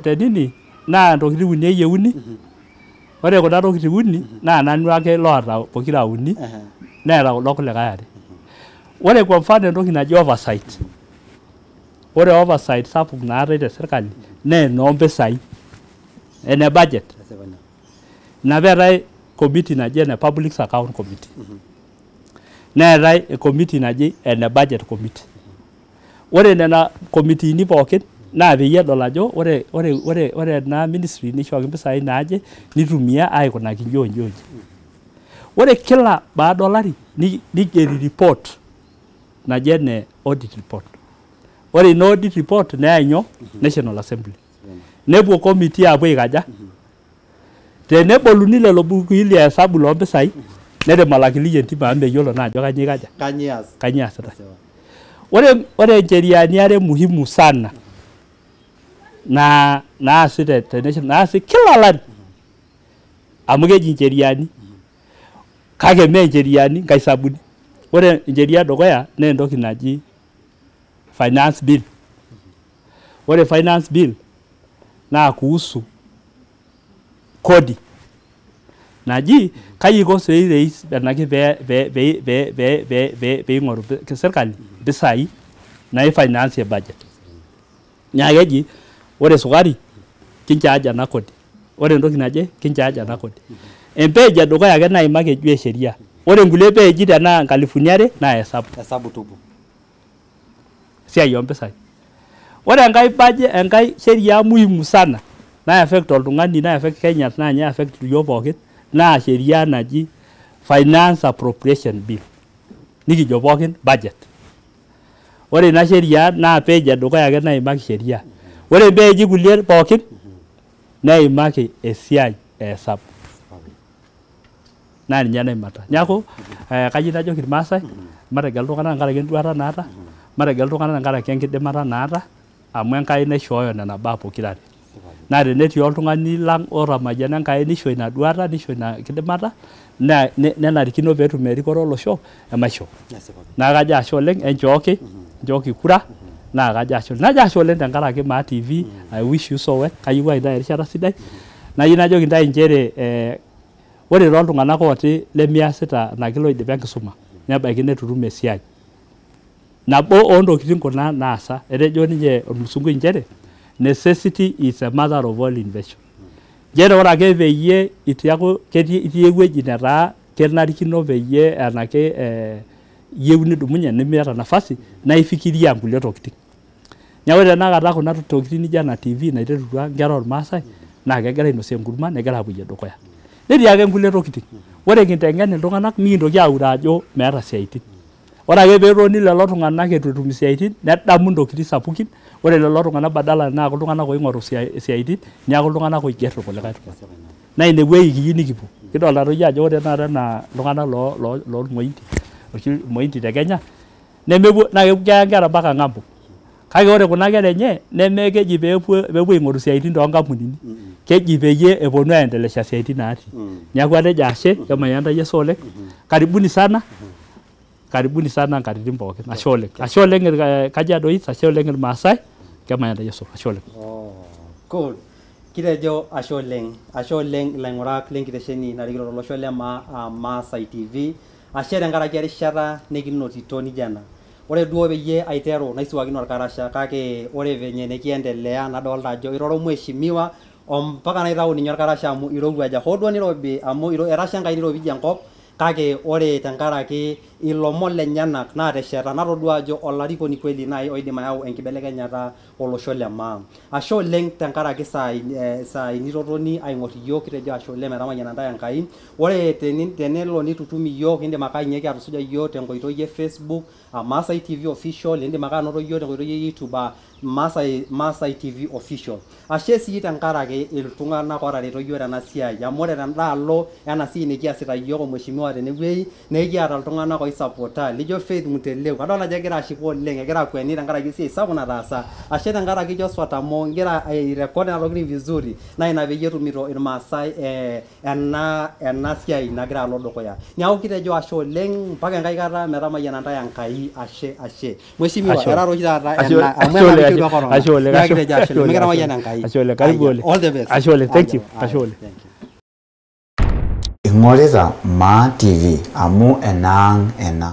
Speaker 3: te nini naa ntokitin uni eyieuni. Ore kuna tokitin uni naa nanu ake loota pokira uni neeta kulo kulikae are. Ore kwa mfano entoki naji oversight. Ore oversight sapuk naatai te serkali naa enoompisai ene budget. Ina peetai committee naji ene public account committee. Neetai committee naji ene budget committee. Ore nena komitiini pookin naa peyie edol ajo ore ena ministry nishooki mpisai naaje nitumia aikunaki inji onji onji. Ore kila baada olari nigeri report naji ene audit report. Ore ina audit report neya nyoo? National Assembly. Nepuo committee apuo aikaja. Teneboluni lelo bukui le hesabu loompisai netimalakini entim amu meyiolo naa ajo kanyioo ikaja. Kanyioo easita. Ore ncheriani are muhimu sana naasi naasi kila olari amu keji ncheriani kake mee ncheriani nkaisabuni. Ore ncheria edukuya naa entoki naji finance bill. Ore finance bill naa kuhusu kodi naji kaji iko seis enake peing'oru serkali mpisai naifinance budget. Naa keji ore sukari kincharge ena kodi. Ore entoki naje kincharge ena kodi. Empage edukuya ake naimaki ejo sheria. Ore nkulie peji tenaa 2,000 naa hesabu tupu. Siai ompisai. Ore enkai budget enkai sheria muhimu sana na affect oltung'ani na affect Kenya na nye affect iyiok pookin naa sheria naji finance appropriation bill nikijo pookin budget. Ore ina sheria naa page edukuya ake naimaki sheria. Ore page kulie pookin naimaki esiai ehesabu. Naa ninye naimata. Neeku kaji najoki irmaasai mategelu iltung'anak tenkaraki enduata naata, mategelu iltung'anak tenkaraki enkidimata naata amu Enkai naishooyo nena baa pokirare. Naa tenetii oltung'ani lang otamayiana Enkai nisho ina duata, nisho ina kidimata naa nenarikino peetum erikore olosho emaisho. Naa kajo ashe oleng enchooki kura naa kajo ashe oleng. Najo ashe oleng tenkaraki Maa TV, I wish you so well. Kayieu aitai erishata sidai. Nayieu najoki ntae nchere ore tooltung'anak ooti lemiasita enake loidipa enkisuma nebaiki netutum esiai. Nabo oontokitin kuna naasa etejo ninye ormusungui nchere necessity is a mother of all invention. Nchere ore ake peyie itii ewueji netaa kenarikino peyie enake iyieu nidumunye nimiata nafasi naa ifikiria nkulie tokitin. Neeku tenakata kuna tokitin nijo ena TV naiterutua nkera ormaasai naa kegira ainosie enkurma negira aapuoyie dukuya. Netii ake nkulie tokitin. Ore kinteng'en iltung'anak mikintoki aure ajo meeta siaitin. Ore ake peetoni lelo tung'anak eitu etum isiaitin nedamu ntokitin sapukin. Ore lelo tung'anak badala naaku iltung'anak oing'oru isiaitin neeku iltung'anak oigerr irkulikae tung'anak. Naa ine wueji kiyieu nikipuo. Kidolta toi ajo ore tenakata enaa iltung'anak loormointi te Kenya nemepuo naa keya nkera mpaka ng'ambo. Kake ore kuna kera enye nemekeji peepuo aing'oru isiaitin toonkampunini. Keji peyie eponu aendelesha siaitin natii. Neeku atejo ashe kemayian ntae Yesu oleng. Karibuni sana nkatitin pookin. Ashe oleng. Ashe oleng Kajiado East, ashe oleng irmaasai. Kemayian ntae Yesu. Ashe oleng.
Speaker 2: Cool. Kitejo ashe oleng ilaing'urak lenkitesheni narikito tolosho le Maasai TV. Ashe tenkaraki erishata nikinotito nijo ena. Ore duo peyie aiteru naisuakino orkarasha kake ore venye nikiendelea nadolta ajo iroro mheshimiwa mpaka naitau ninye orkarasha amu irowuaja. Hoo duo nirobi amu etasha Enkai niropijie enkop kake ore tenkaraki ilomon lenyenak naatesheta natodua ajo olarikoni kweli nai oidim ayau enkibelekenyata olosho le Maa. Ashe oleng tenkaraki saai nitotoni aing'or iyiok kitejo ashe oleng metamayiana ntae Enkai. Ore tenelo nitutum iyiok indim ake ainyiaki atusuja iyiok tenkoitoi e Facebook Maasai TV official, indim ake anoto iyiok tenkoitoi e YouTube Maasai TV official. Ashe sii tenkaraki iltung'anak ootareto iyiok tena siai amu ore tendaalo ena siai nikiasita iyiok omheshimiwa tenewueji nekiata iltung'anak oisapota lijo Faith Muteleu. Kadol ajo egira ashipa oleng egira akweni tenkaraki esiai sapuk nataasa. Ashe tenkaraki Joshua Tamo ngira airecord nena tokitin vizuri naa ina peyie etumito irmaasai ena siai nagira alo dukuya. Neeku kitejo ashe oleng mpaka enkae kata metamayiana ntae Enkai. Ashe. Mheshimiwa era oshi taata amu
Speaker 3: ashe oleng.
Speaker 2: Ashe oleng.
Speaker 3: Karibu oleng.
Speaker 2: All the best.
Speaker 3: Ashe oleng. Thank you. Ashe oleng.
Speaker 1: Ing'orita Maa TV amu enaang ena.